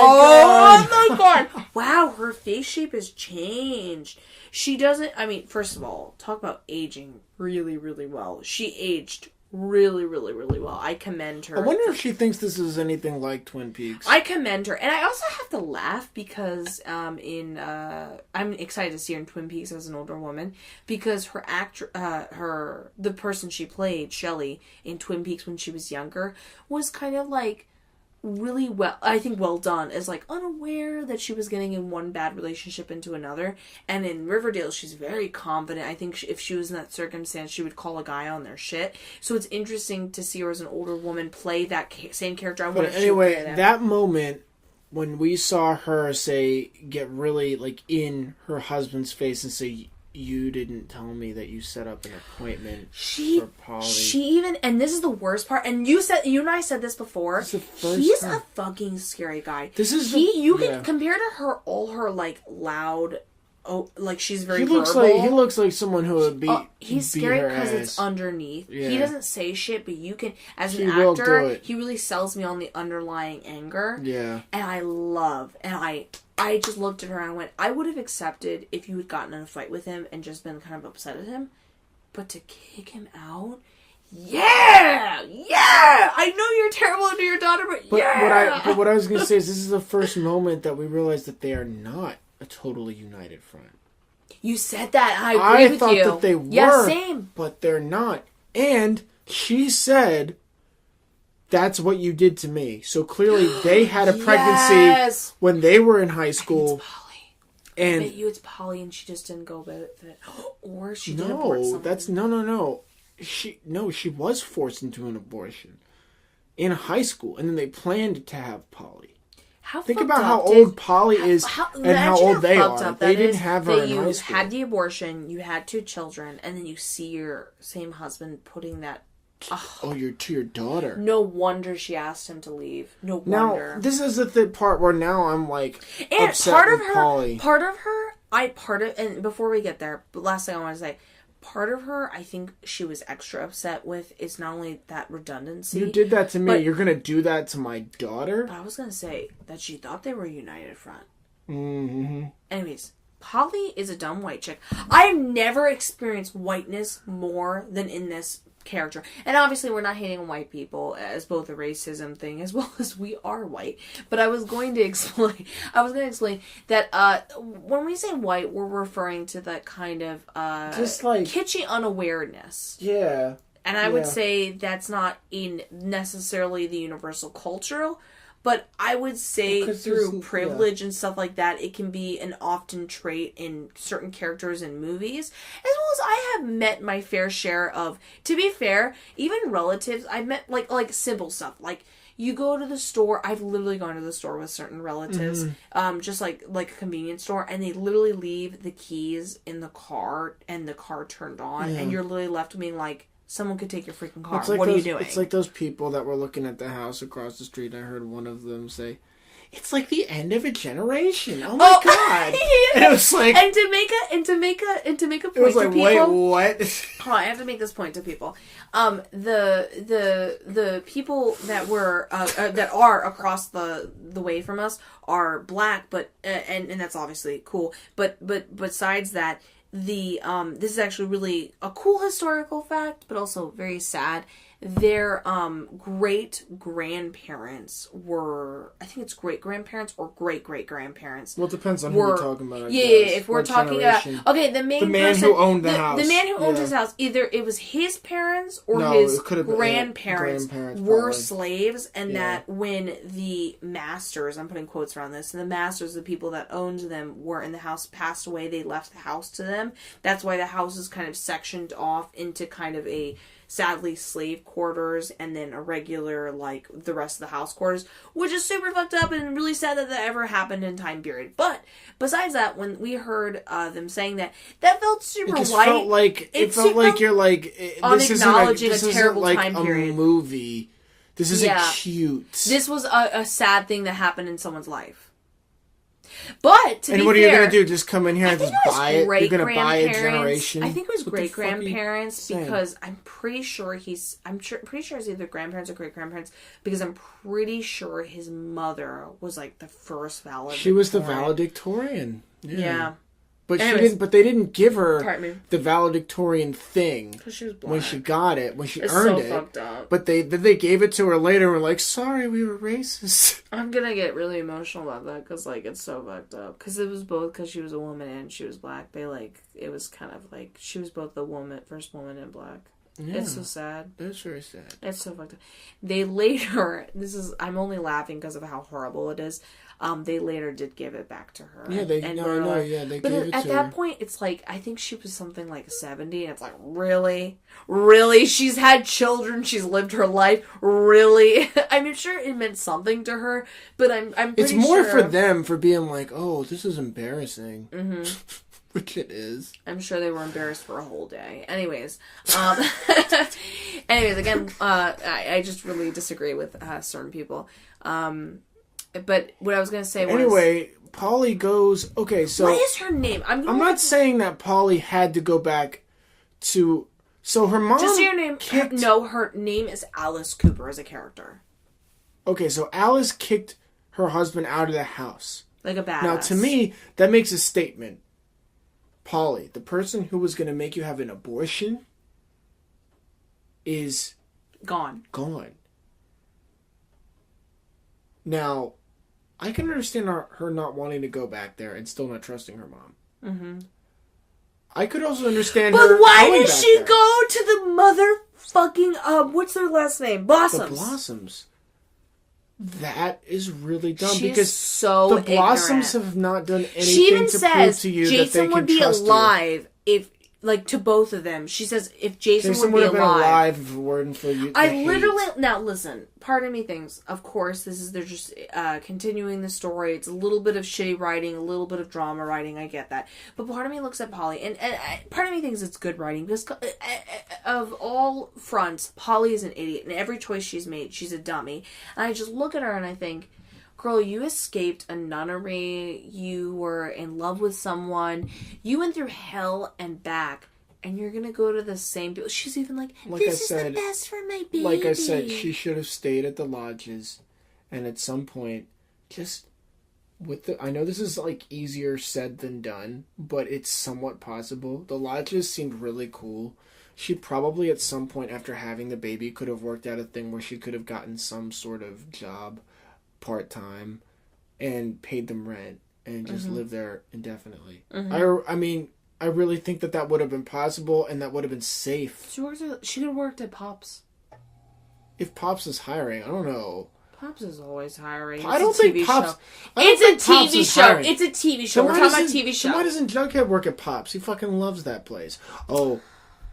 god! Wow, her face shape has changed. She doesn't... I mean, first of all, talk about aging really, really well. She aged really, really, really well. I commend her. I wonder if she thinks this is anything like Twin Peaks. I commend her. And I also have to laugh because I'm excited to see her in Twin Peaks as an older woman, because the person she played, Shelley, in Twin Peaks when she was younger, was kind of like really well done, as like unaware that she was getting in one bad relationship into another. And in Riverdale, she's very confident. I think if she was in that circumstance, she would call a guy on their shit. So it's interesting to see her as an older woman play that same character. But anyway, that moment when we saw her get really like in her husband's face and say, "You didn't tell me that you set up an appointment for Polly." She even, and this is the worst part, and you and I said this before, he's a fucking scary guy. You can compare to her, all her like loud, like she's very verbal. He looks like someone who would be. He's scary because it's underneath. Yeah. He doesn't say shit, but you can, as an actor, he really sells me on the underlying anger. Yeah. And I just looked at her and I went, I would have accepted if you had gotten in a fight with him and just been kind of upset at him. But to kick him out? Yeah! I know you're terrible to your daughter, but yeah! But what I was going to say is this is the first moment that we realize that they are not a totally united front. You said that. I agree with you. I thought that they were. Yeah, same. But they're not. And she said, "That's what you did to me." So clearly they had a pregnancy when they were in high school. It's Polly. I bet you it's Polly and she just didn't go with it. Or she did abort something. No. She was forced into an abortion. in high school, and then they planned to have Polly. Think about how old Polly is and how old they are. They didn't have her in high school. You had the abortion, you had 2 children, and then you see your same husband putting that... to your daughter. No wonder she asked him to leave. No wonder. Now, this is the part where now I'm like and upset with Polly. And before we get there, but last thing I want to say, part of her, I think she was extra upset with is not only that redundancy. You did that to me. You're going to do that to my daughter? But I was going to say that she thought they were a united front. Mm-hmm. Anyways, Polly is a dumb white chick. I've never experienced whiteness more than in this character. And obviously we're not hating on white people as both a racism thing as well as we are white. But I was going to explain that when we say white, we're referring to that kind of just like kitschy unawareness. Yeah. And I would say that's not in necessarily the universal cultural, but I would say through privilege and stuff like that, it can be an often trait in certain characters in movies. As well as I have met my fair share of, to be fair, even relatives, I've met like simple stuff. Like, you go to the store, I've literally gone to the store with certain relatives, just like a convenience store, and they literally leave the keys in the car, and the car turned on, and you're literally left being like, someone could take your freaking car. What are you doing? It's like those people that were looking at the house across the street. I heard one of them say, "It's like the end of a generation." Oh my god! And it was like, and to make a point it was like, to people. Wait, what? Hold on, I have to make this point to people. The people that were that are across the way from us are black, but and that's obviously cool. But besides that. This is actually really a cool historical fact, but also very sad. Their great grandparents were, I think it's great grandparents or great grandparents. Well, it depends on who we're talking about. If we're talking about the man who owned the house, the man who owned his house, either it was his parents or his grandparents were slaves, and that when the masters, I'm putting quotes around this, and the masters, the people that owned them, were in the house, passed away, they left the house to them. That's why the house is kind of sectioned off into kind of a sadly slave quarters and then a regular like the rest of the house quarters, which is super fucked up and really sad that ever happened in time period. But besides that, when we heard them saying that felt super white. It felt like you're like this isn't a terrible like time period. A movie. This isn't cute. This was a sad thing that happened in someone's life. But to and be what fair, are you gonna do? Just come in here and just buy it? You're gonna buy a generation. I think it was great grandparents because I'm pretty sure it's either grandparents or great grandparents because I'm pretty sure his mother was like the first valedictorian. She was the valedictorian. Yeah. But anyways, they didn't give her the valedictorian thing she was black. When she got it, when she earned it. Fucked up. But they gave it to her later and were like, sorry, we were racist. I'm gonna get really emotional about that because like it's so fucked up. Because it was both because she was a woman and she was black. It was kind of like she was both the first woman in black. Yeah, it's so sad. It's very sad. It's so fucked up. They later, I'm only laughing because of how horrible it is. They later did give it back to her. Yeah, they gave it to her. But at that point, it's like, I think she was something like 70, and it's like, really? Really? She's had children, she's lived her life, really? I'm sure it meant something to her, but I'm pretty sure... It's more for them, for being like, oh, this is embarrassing. Mm-hmm. Which it is. I'm sure they were embarrassed for a whole day. Anyways, again, I just really disagree with certain people. But what I was going to say was... Anyway, Polly goes... Okay, so... What is her name? I'm not saying that Polly had to go back to... So her mom... Just your name... No, her name is Alice Cooper as a character. Okay, so Alice kicked her husband out of the house. Like a badass. Now, to me, that makes a statement. Polly, the person who was going to make you have an abortion, is... Gone. Now, I can understand her not wanting to go back there and still not trusting her mom. Mm-hmm. I could also understand her. But why did she go to the motherfucking what's their last name? Blossoms. The Blossoms. That is really dumb because so the Blossoms have not done anything she even to says prove to you Jason that they can would be trust alive you. like, to both of them. She says if Jason would have been alive if it weren't for you. I literally... Now, listen. Part of me thinks, of course, they're just continuing the story. It's a little bit of shitty writing, a little bit of drama writing. I get that. But part of me looks at Polly, and part of me thinks it's good writing. Because of all fronts, Polly is an idiot. And every choice she's made, she's a dummy. And I just look at her and I think... Girl, you escaped a nunnery, you were in love with someone, you went through hell and back, and you're gonna go to the same people. She's even like this is the best for my baby. Like I said, she should have stayed at the lodges, and at some point, just I know this is like easier said than done, but it's somewhat possible. The lodges seemed really cool. She probably at some point after having the baby could have worked out a thing where she could have gotten some sort of job part-time and paid them rent and just live there indefinitely. I mean, I really think that would have been possible and that would have been safe. She could have worked at Pops. If Pops is hiring, I don't know. Pops is always hiring. I don't think Pops... It's a TV show. It's a TV show. We're talking about TV show. Why doesn't Jughead work at Pops? He fucking loves that place. Oh,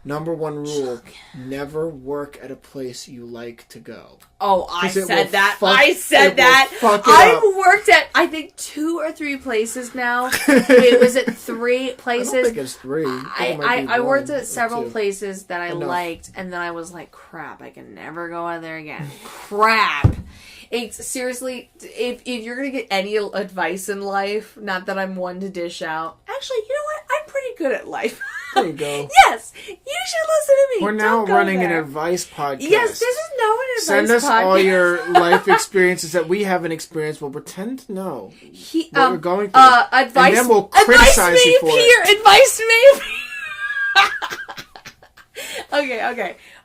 number one rule, never work at a place you like to go. Oh, I said that. I've worked at, I think, 2 or 3 places now. Wait, was it 3 places? I don't think it's 3. I worked at several places that I liked, and then I was like, crap, I can never go out there again. Crap. It's seriously, if you're going to get any advice in life, not that I'm one to dish out. Actually, you know what? I'm pretty good at life. There you go. Yes, you should listen to me. We're now running an advice podcast. Yes, this is now an advice podcast. Send us all your life experiences that we haven't experienced. We'll pretend to know what we're going through. Advice, and then we'll criticize you for it. Advice me.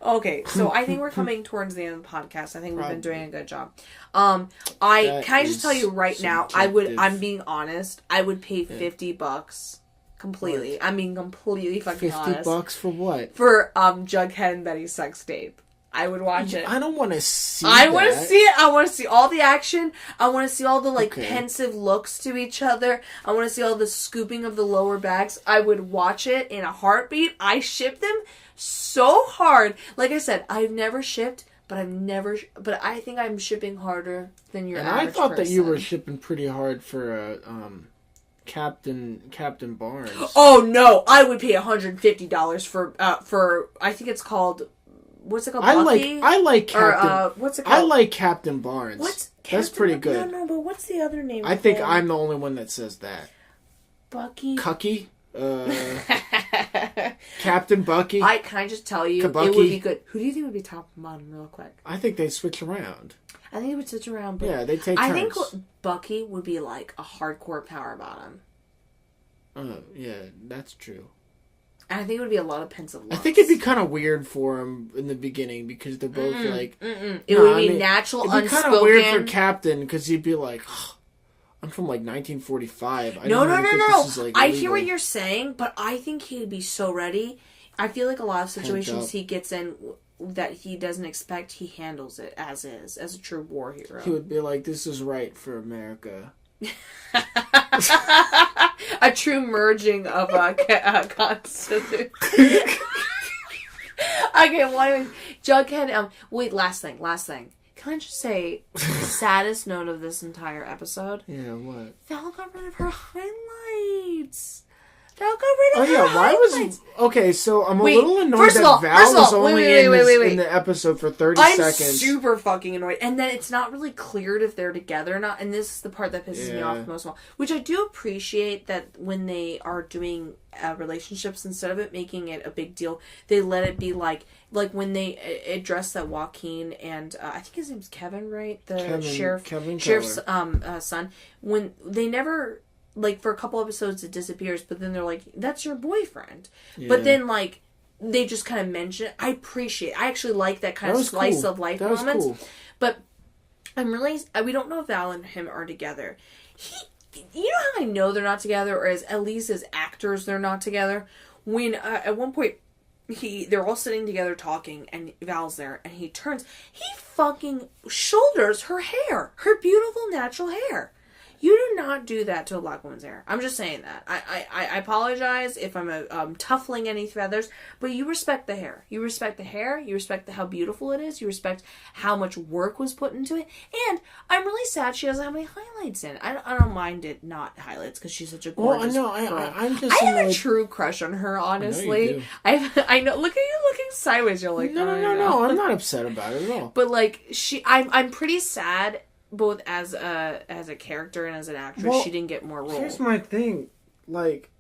Okay. So I think we're coming towards the end of the podcast. I think we've been doing a good job. Can I just tell you right now? I'm being honest. I would pay $50. Completely. What? I'm being completely fucking honest. $50 for what? For Jughead and Betty's sex tape. I would watch it. I don't want to see I want to see it. I want to see all the action. I want to see all the pensive looks to each other. I want to see all the scooping of the lower backs. I would watch it in a heartbeat. I ship them so hard. Like I said, I've never shipped, but I think I'm shipping harder than your average person. I thought that you were shipping pretty hard for Captain Barnes. Oh no, I would pay $150 for I think it's called, what's it called? Buffy? I like Captain. What's it called? I like Captain Barnes. That's pretty good. No, but what's the other name? I think I'm the only one that says that. Bucky. Cucky. Captain Bucky. Can I just tell you, Kabuki. It would be good. Who do you think would be top and bottom, real quick? I think they switch around. I think it would switch around, but yeah, they take turns. I think Bucky would be like a hardcore power bottom. Yeah, that's true. And I think it would be a lot of pensive looks. I think it'd be kind of weird for him in the beginning because they're both It would be natural, unspoken. It'd be kind of weird for Captain because he'd be like, oh, I'm from like 1945. No. I hear what you're saying, but I think he'd be so ready. I feel like a lot of situations he gets in that he doesn't expect, he handles it as is, as a true war hero. He would be like, this is right for America. A true merging of constitution. Okay, well, anyways, Jughead, wait, last thing. Can I just say, the saddest note of this entire episode? Yeah, what? Val got rid of her highlights. Val got rid of her highlights. Why was... Okay, so I'm a little annoyed that Val was only in the episode for 30 seconds. I'm super fucking annoyed. And then it's not really cleared if they're together or not. And this is the part that pisses me off most of all. Which I do appreciate that when they are doing relationships, instead of it making it a big deal, they let it be like when they address that Joaquin and I think his name's Kevin, right? The sheriff's son. When they never... Like, for a couple episodes, it disappears, but then they're like, that's your boyfriend. Yeah. But then, like, they just kind of mention it. I actually like that kind of slice of life moments. Cool. But I'm really... We don't know if Val and him are together. You know how I know they're not together, or at least as actors they're not together? When, at one point, they're all sitting together talking, and Val's there, and he turns... He fucking shoulders her hair. Her beautiful, natural hair. You do not do that to a black woman's hair. I'm just saying that. I apologize if I'm tuffling any feathers, but you respect the hair. You respect the hair. You respect how beautiful it is. You respect how much work was put into it. And I'm really sad she doesn't have any highlights in it. I don't mind it not highlights because she's such a gorgeous girl. I'm just. I have a true crush on her, honestly. I know. Look at you looking sideways. You're like, no. I'm not upset about it at all. But like I'm pretty sad. Both as a character and as an actress, she didn't get more roles. Here's my thing, like,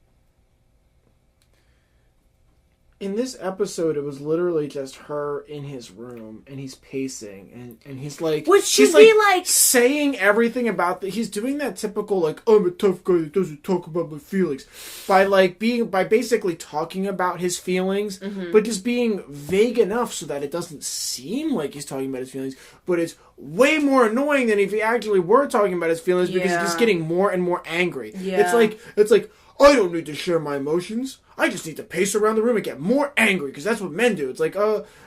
in this episode, it was literally just her in his room, and he's pacing, and he's like, which should be like saying everything about he's doing that typical like, I'm a tough guy that doesn't talk about my feelings, by basically talking about his feelings, but just being vague enough so that it doesn't seem like he's talking about his feelings, but it's way more annoying than if he actually were talking about his feelings because he's just getting more and more angry. Yeah. It's like I don't need to share my emotions. I just need to pace around the room and get more angry because that's what men do. It's like,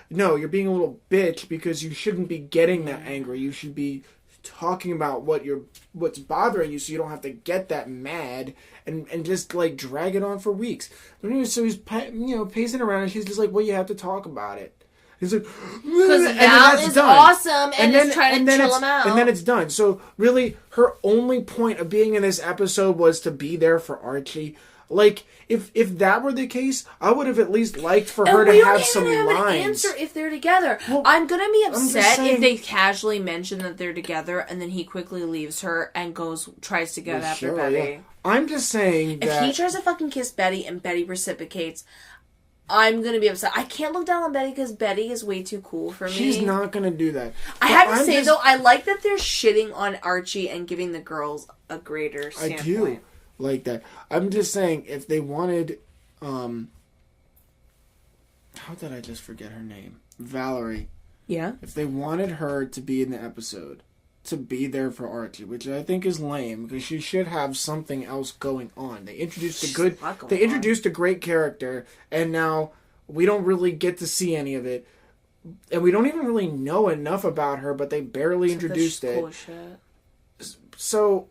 no, you're being a little bitch because you shouldn't be getting that angry. You should be talking about what's bothering you so you don't have to get that mad and just like drag it on for weeks. But anyway, so he's pacing around and she's just like, well, you have to talk about it. He's like, because Val is awesome and is trying to chill him out. And then it's done. So really, her only point of being in this episode was to be there for Archie. Like, if that were the case, I would have at least liked for her to have some lines. We don't even have an answer if they're together. Well, I'm gonna be upset if they casually mention that they're together and then he quickly leaves her and tries to get after Betty. Yeah. I'm just saying that if he tries to fucking kiss Betty and Betty reciprocates, I'm going to be upset. I can't look down on Betty because Betty is way too cool for me. She's not going to do that. I have to say, though, I like that they're shitting on Archie and giving the girls a greater standpoint. I do like that. I'm just saying, if they wanted... how did I just forget her name? Valerie. Yeah? If they wanted her to be in the episode, to be there for Archie, which I think is lame because she should have something else going on. They introduced a great character, and now we don't really get to see any of it, and we don't even really know enough about her. But they barely introduced it. So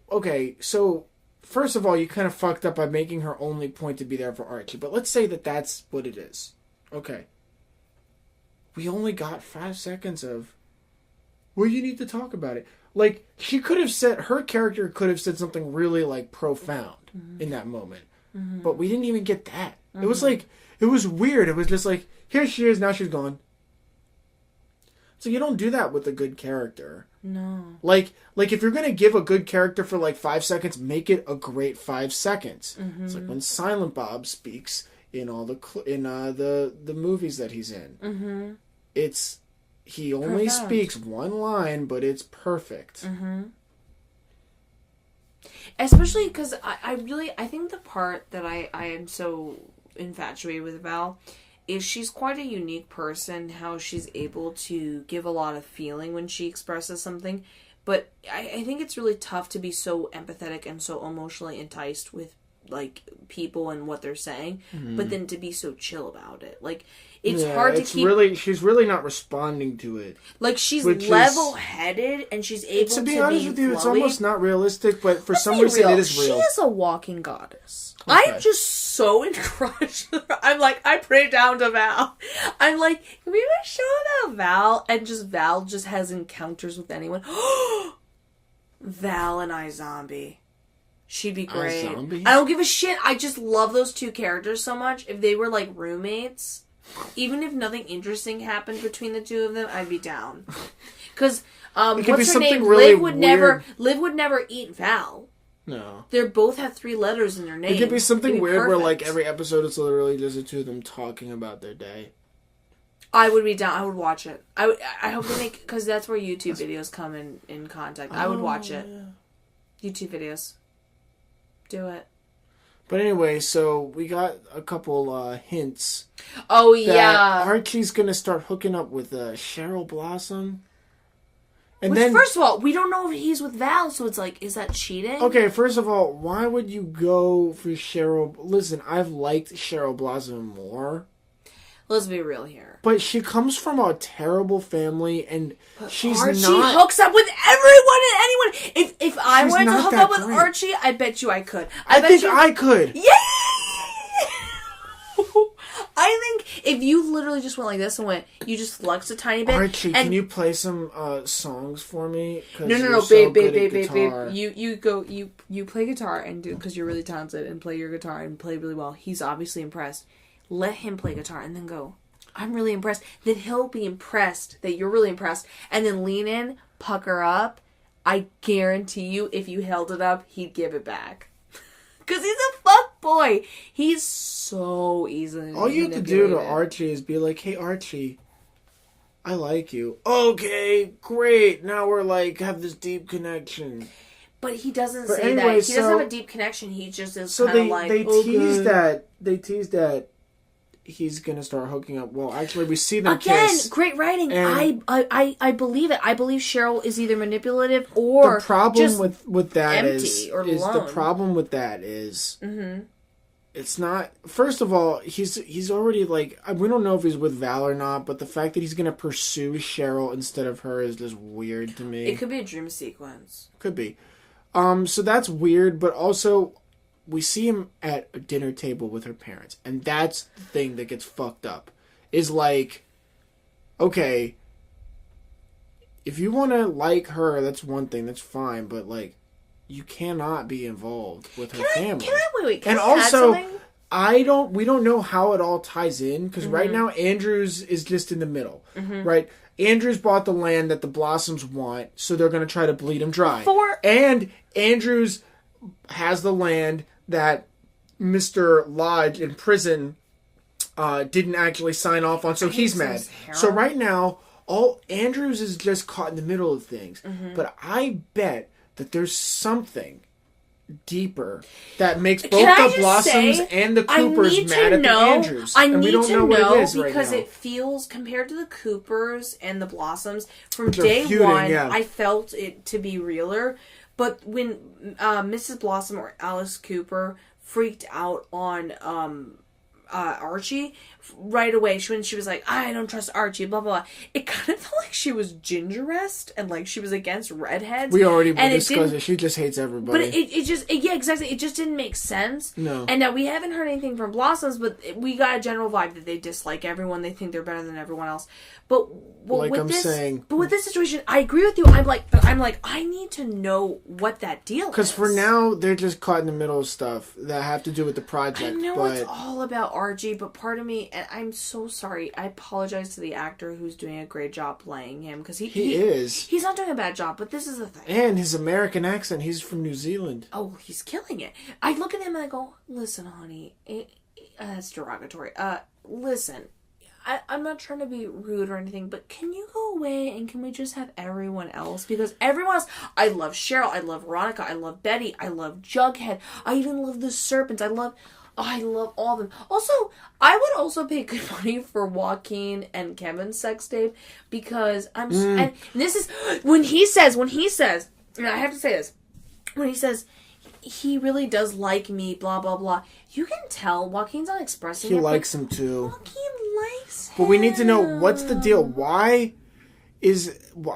first of all, you kind of fucked up by making her only point to be there for Archie. But let's say that that's what it is. Okay, we only got 5 seconds of. Well, you need to talk about it. Like, her character could have said something really, like, profound in that moment. Mm-hmm. But we didn't even get that. Mm-hmm. It was like, it was weird. It was just like, here she is, now she's gone. So you don't do that with a good character. No. Like if you're going to give a good character for, like, 5 seconds, make it a great 5 seconds. Mm-hmm. It's like when Silent Bob speaks in all the movies that he's in. Mm-hmm. He only speaks one line, but it's perfect. Mm-hmm. Especially because I think the part that I am so infatuated with Val is she's quite a unique person, how she's able to give a lot of feeling when she expresses something. But I think it's really tough to be so empathetic and so emotionally enticed with like people and what they're saying, but then to be so chill about it. Like, it's hard to keep... She's really not responding to it. Like, she's level-headed, and she's able to be honest with you, flowy. It's almost not realistic, but for some reason it is real. She is a walking goddess. Okay. I am just so in crush. I'm like, I pray down to Val. I'm like, can we have a show about Val? And just Val just has encounters with anyone. Val and iZombie. She'd be great. I don't give a shit. I just love those two characters so much. If they were like roommates, even if nothing interesting happened between the two of them, I'd be down. Because what's her name? Really Liv would never eat Val. No. They both have 3 letters in their name. It could be something weird where like every episode is literally just the two of them talking about their day. I would be down. I would watch it. I hope they make, because that's where YouTube videos come in contact. I would watch it. Yeah. YouTube videos. Do it. But anyway, so we got a couple hints. Oh, yeah. Archie's going to start hooking up with Cheryl Blossom. And then, first of all, we don't know if he's with Val, so it's like, is that cheating? Okay, first of all, why would you go for Cheryl? Listen, I've liked Cheryl Blossom more. Let's be real here. But she comes from a terrible family, and she's Archie not... hooks up with everyone and anyone. If I wanted to hook up with Archie, I bet you I could. I think I could. Yeah! I think if you literally just went like this and went, you just flexed a tiny bit. Archie, can you play some songs for me? No, babe. You play guitar and do, because you're really talented, and play your guitar and play really well. He's obviously impressed. Let him play guitar and then go, I'm really impressed. Then he'll be impressed that you're really impressed, and then lean in, pucker up. I guarantee you, if you held it up, he'd give it back. Because he's a fuck boy. He's so easily all you have to do to Archie is be like, hey, Archie, I like you. Okay, great. Now we're like, have this deep connection. But he doesn't say that. He doesn't have a deep connection. He just is kind of like, they tease that he's gonna start hooking up. Well, actually, we see them kiss. Great writing. I believe it. I believe Cheryl is either manipulative or the problem just with that empty is or alone. the problem with that is it's not. First of all, he's already like, we don't know if he's with Val or not, but the fact that he's gonna pursue Cheryl instead of her is just weird to me. It could be a dream sequence. Could be. So that's weird, but also we see him at a dinner table with her parents, and that's the thing that gets fucked up. Is like, okay, if you want to like her, that's one thing, that's fine, but like, you cannot be involved with her family. Wait, and also, we don't know how it all ties in, because right now Andrews is just in the middle, right? Andrews bought the land that the Blossoms want, so they're going to try to bleed him dry. And Andrews has the land that Mr. Lodge in prison didn't actually sign off on, so he's mad. So right now, all Andrews is just caught in the middle of things. But I bet that there's something deeper that makes both the Blossoms and the Coopers mad at the Andrews. I need to know because it feels, compared to the Coopers and the Blossoms, from day one, I felt it to be realer. But when Mrs. Blossom or Alice Cooper freaked out on Archie right away, when she was like, I don't trust Archie, blah blah blah, it kind of felt like she was gingerest and like she was against redheads. We already discussed it. She just hates everybody. But exactly, it just didn't make sense. No. And now we haven't heard anything from Blossoms, but we got a general vibe that they dislike everyone. They think they're better than everyone else. But with this situation, I agree with you. I'm like, I need to know what that deal is. Because for now, they're just caught in the middle of stuff that have to do with the project. I know it's all about Archie, but part of me, and I'm so sorry, I apologize to the actor who's doing a great job playing him, because he is. He's not doing a bad job, but this is the thing. And his American accent, he's from New Zealand. Oh, he's killing it. I look at him and I go, listen, honey, that's derogatory. Listen, I'm not trying to be rude or anything, but can you go away and can we just have everyone else? Because everyone else, I love Cheryl, I love Veronica, I love Betty, I love Jughead, I even love the Serpents, I love all of them. Also, I would also pay good money for Joaquin and Kevin's sex tape, because and this is, when he says, and I have to say this, when he says, he really does like me, blah, blah, blah. You can tell Joaquin's not expressing it. He likes him too. Joaquin likes him. But we need to know, what's the deal?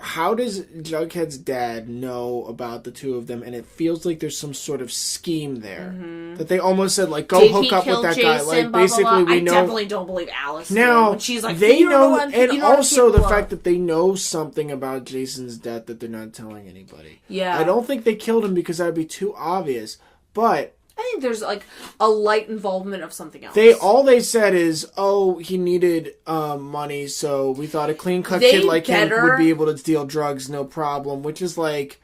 How does Jughead's dad know about the two of them? And it feels like there's some sort of scheme there. That they almost said, like, go hook up with that Jason, guy. Like, blah, basically, blah, blah. we know. I definitely don't believe Alice. Now, when she's like, they know, and also the fact that they know something about Jason's death that they're not telling anybody. Yeah. I don't think they killed him because that would be too obvious. But I think there's like a light involvement of something else. All they said is, oh, he needed money, so we thought a clean-cut kid like him would be able to deal drugs, no problem. Which is like,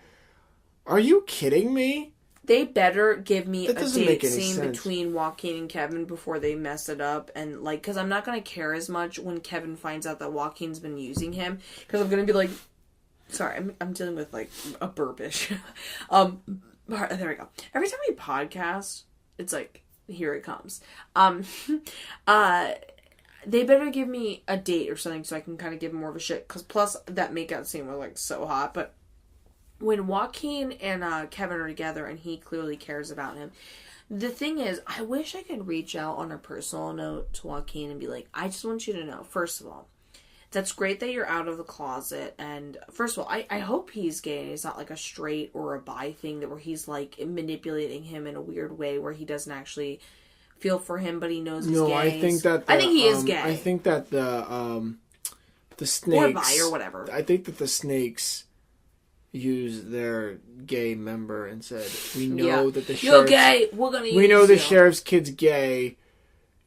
are you kidding me? They better give me a date scene between Joaquin and Kevin before they mess it up, and like, because I'm not gonna care as much when Kevin finds out that Joaquin's been using him, because I'm gonna be like, sorry, I'm dealing with like a burpish. There we go. Every time we podcast, it's like, here it comes. They better give me a date or something so I can kind of give them more of a shit. Because plus, that makeout scene was like so hot. But when Joaquin and Kevin are together and he clearly cares about him, The thing is, I wish I could reach out on a personal note to Joaquin and be like, I just want you to know, first of all, that's great that you're out of the closet. And first of all, I hope he's gay and he's not like a straight or a bi thing that where he's like manipulating him in a weird way where he doesn't actually feel for him, but he knows he's gay. No, I think he is gay. I think that the snakes, or bi or whatever. I think that the snakes used their gay member and said, "We know that the sheriff, you're gay. We're gonna use we know you. The sheriff's kid's gay.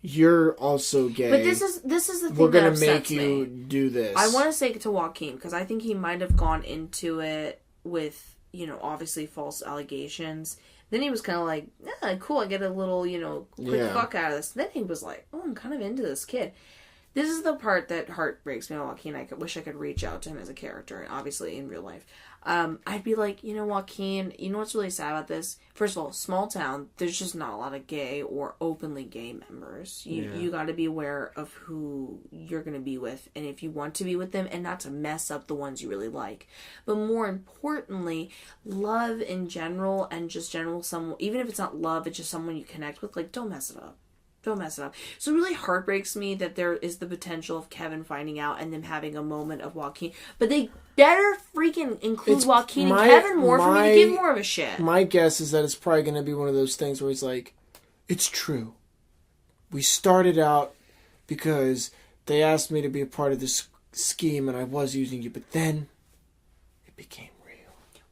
You're also gay. But this is the thing. We're gonna make you do this." I want to say to Joaquin because I think he might have gone into it with obviously false allegations. Then he was kind of like, yeah, cool. I get a little quick fuck out of this. Then he was like, oh, I'm kind of into this kid. This is the part that heartbreaks me on Joaquin. I wish I could reach out to him as a character, and obviously in real life. I'd be like, Joaquin, you know what's really sad about this? First of all, small town, there's just not a lot of gay or openly gay members. You got to be aware of who you're going to be with, and if you want to be with them, and not to mess up the ones you really like. But more importantly, love in general, and just general someone, even if it's not love, it's just someone you connect with, like, don't mess it up. Don't mess it up. So it really heartbreaks me that there is the potential of Kevin finding out and them having a moment of Joaquin. But they better freaking include Joaquin and Kevin more for me to give more of a shit. My guess is that it's probably going to be one of those things where he's like, it's true. We started out because they asked me to be a part of this scheme and I was using you, but then it became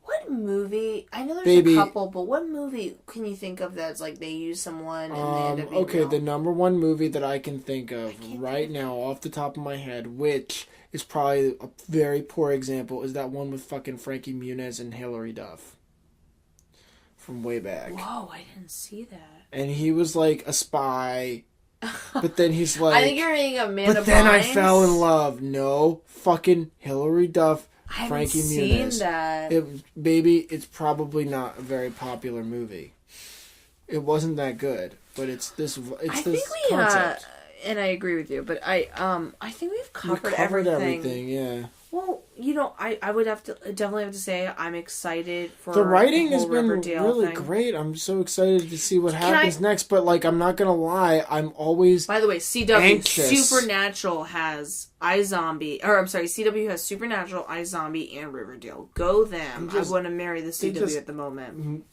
What movie? I know there's a couple, but what movie can you think of that's like they use someone and they end up being real? The number one movie that I can think of right now off the top of my head, which is probably a very poor example, is that one with fucking Frankie Muniz and Hilary Duff from way back. Whoa, I didn't see that. And he was like a spy, but then he's like... I think you're reading Amanda But then I fell in love. No, fucking Hilary Duff. I haven't Frankie seen Muniz. that. It's probably not a very popular movie. It wasn't that good, but it's this concept. And I agree with you, but I think we've covered everything. Yeah. Well, I would definitely have to say I'm excited for the writing has been Riverdale really thing. great. I'm so excited to see what happens next. But I'm not gonna lie, I'm always. By the way, CW Supernatural has CW has Supernatural, iZombie, and Riverdale. Go them! I want to marry the CW at the moment.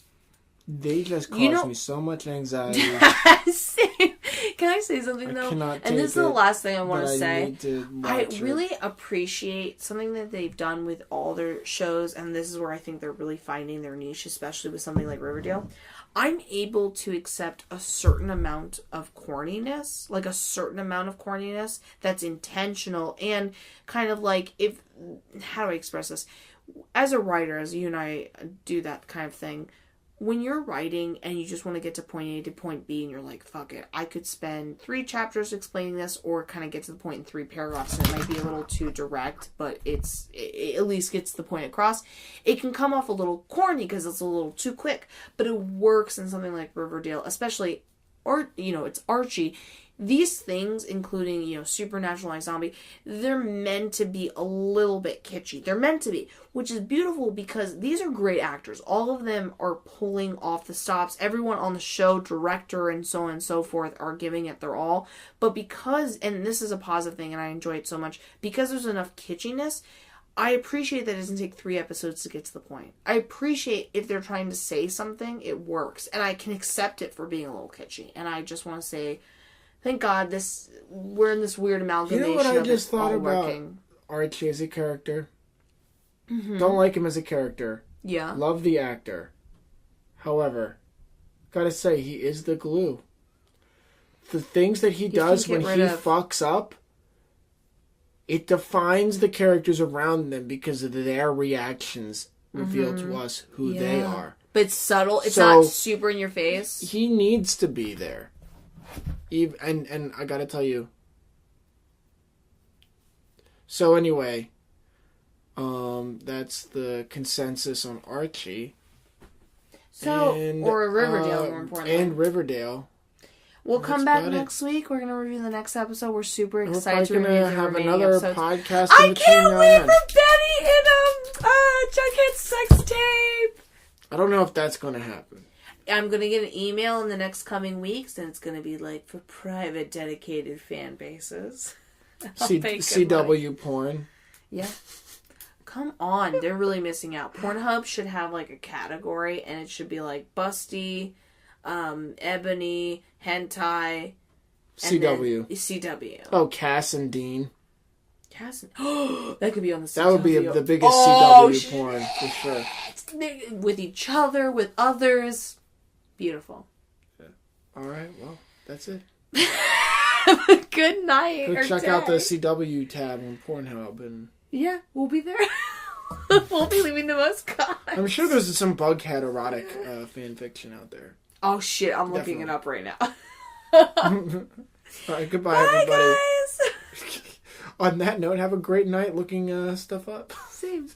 They just cause me so much anxiety. Can I say something though? And this is the last thing I want to say. I really appreciate something that they've done with all their shows, and this is where I think they're really finding their niche, especially with something like Riverdale. I'm able to accept a certain amount of corniness, that's intentional and kind of like how do I express this? As a writer, as you and I do that kind of thing, when you're writing and you just want to get to point A to point B and you're like, fuck it, I could spend 3 chapters explaining this or kind of get to the point in 3 paragraphs and it might be a little too direct, but it at least gets the point across. It can come off a little corny because it's a little too quick, but it works in something like Riverdale, especially, it's Archie. These things, including, Supernatural and iZombie, they're meant to be a little bit kitschy. They're meant to be, which is beautiful because these are great actors. All of them are pulling off the stops. Everyone on the show, director, and so on and so forth are giving it their all. But because, and this is a positive thing and I enjoy it so much, because there's enough kitschiness, I appreciate that it doesn't take 3 episodes to get to the point. I appreciate if they're trying to say something, it works. And I can accept it for being a little kitschy. And I just want to say... Thank God we're in this weird amalgamation. You know what I just thought about Archie as a character? Mm-hmm. Don't like him as a character. Yeah. Love the actor. However, gotta say, he is the glue. The things that he does when he fucks up, it defines the characters around them because of their reactions reveal to us who they are. But it's subtle. It's not super in your face. He needs to be there. And I gotta tell you. So anyway, that's the consensus on Archie. Or Riverdale, more importantly. And Riverdale. We'll come back next week. We're gonna review the next episode. We're super excited to review the remaining another episodes. Podcast. I can't wait for Betty and Jughead's sex tape. I don't know if that's gonna happen. I'm going to get an email in the next coming weeks, and it's going to be like for private, dedicated fan bases. CW porn. Yeah. Come on. They're really missing out. Pornhub should have like a category, and it should be like busty, ebony, hentai, CW. CW. Oh, Cass and Dean. That could be on the CW. That would be the biggest CW porn, for sure. With each other, with others. Beautiful. Yeah. Alright, well, that's it. Good night. Go check out the CW tab on Pornhub. And yeah, we'll be there. We'll be leaving the most comments. I'm sure there's some Bughead erotic fan fiction out there. Oh shit, I'm looking it up right now. Alright, goodbye, everybody. Guys. On that note, have a great night looking stuff up. Same.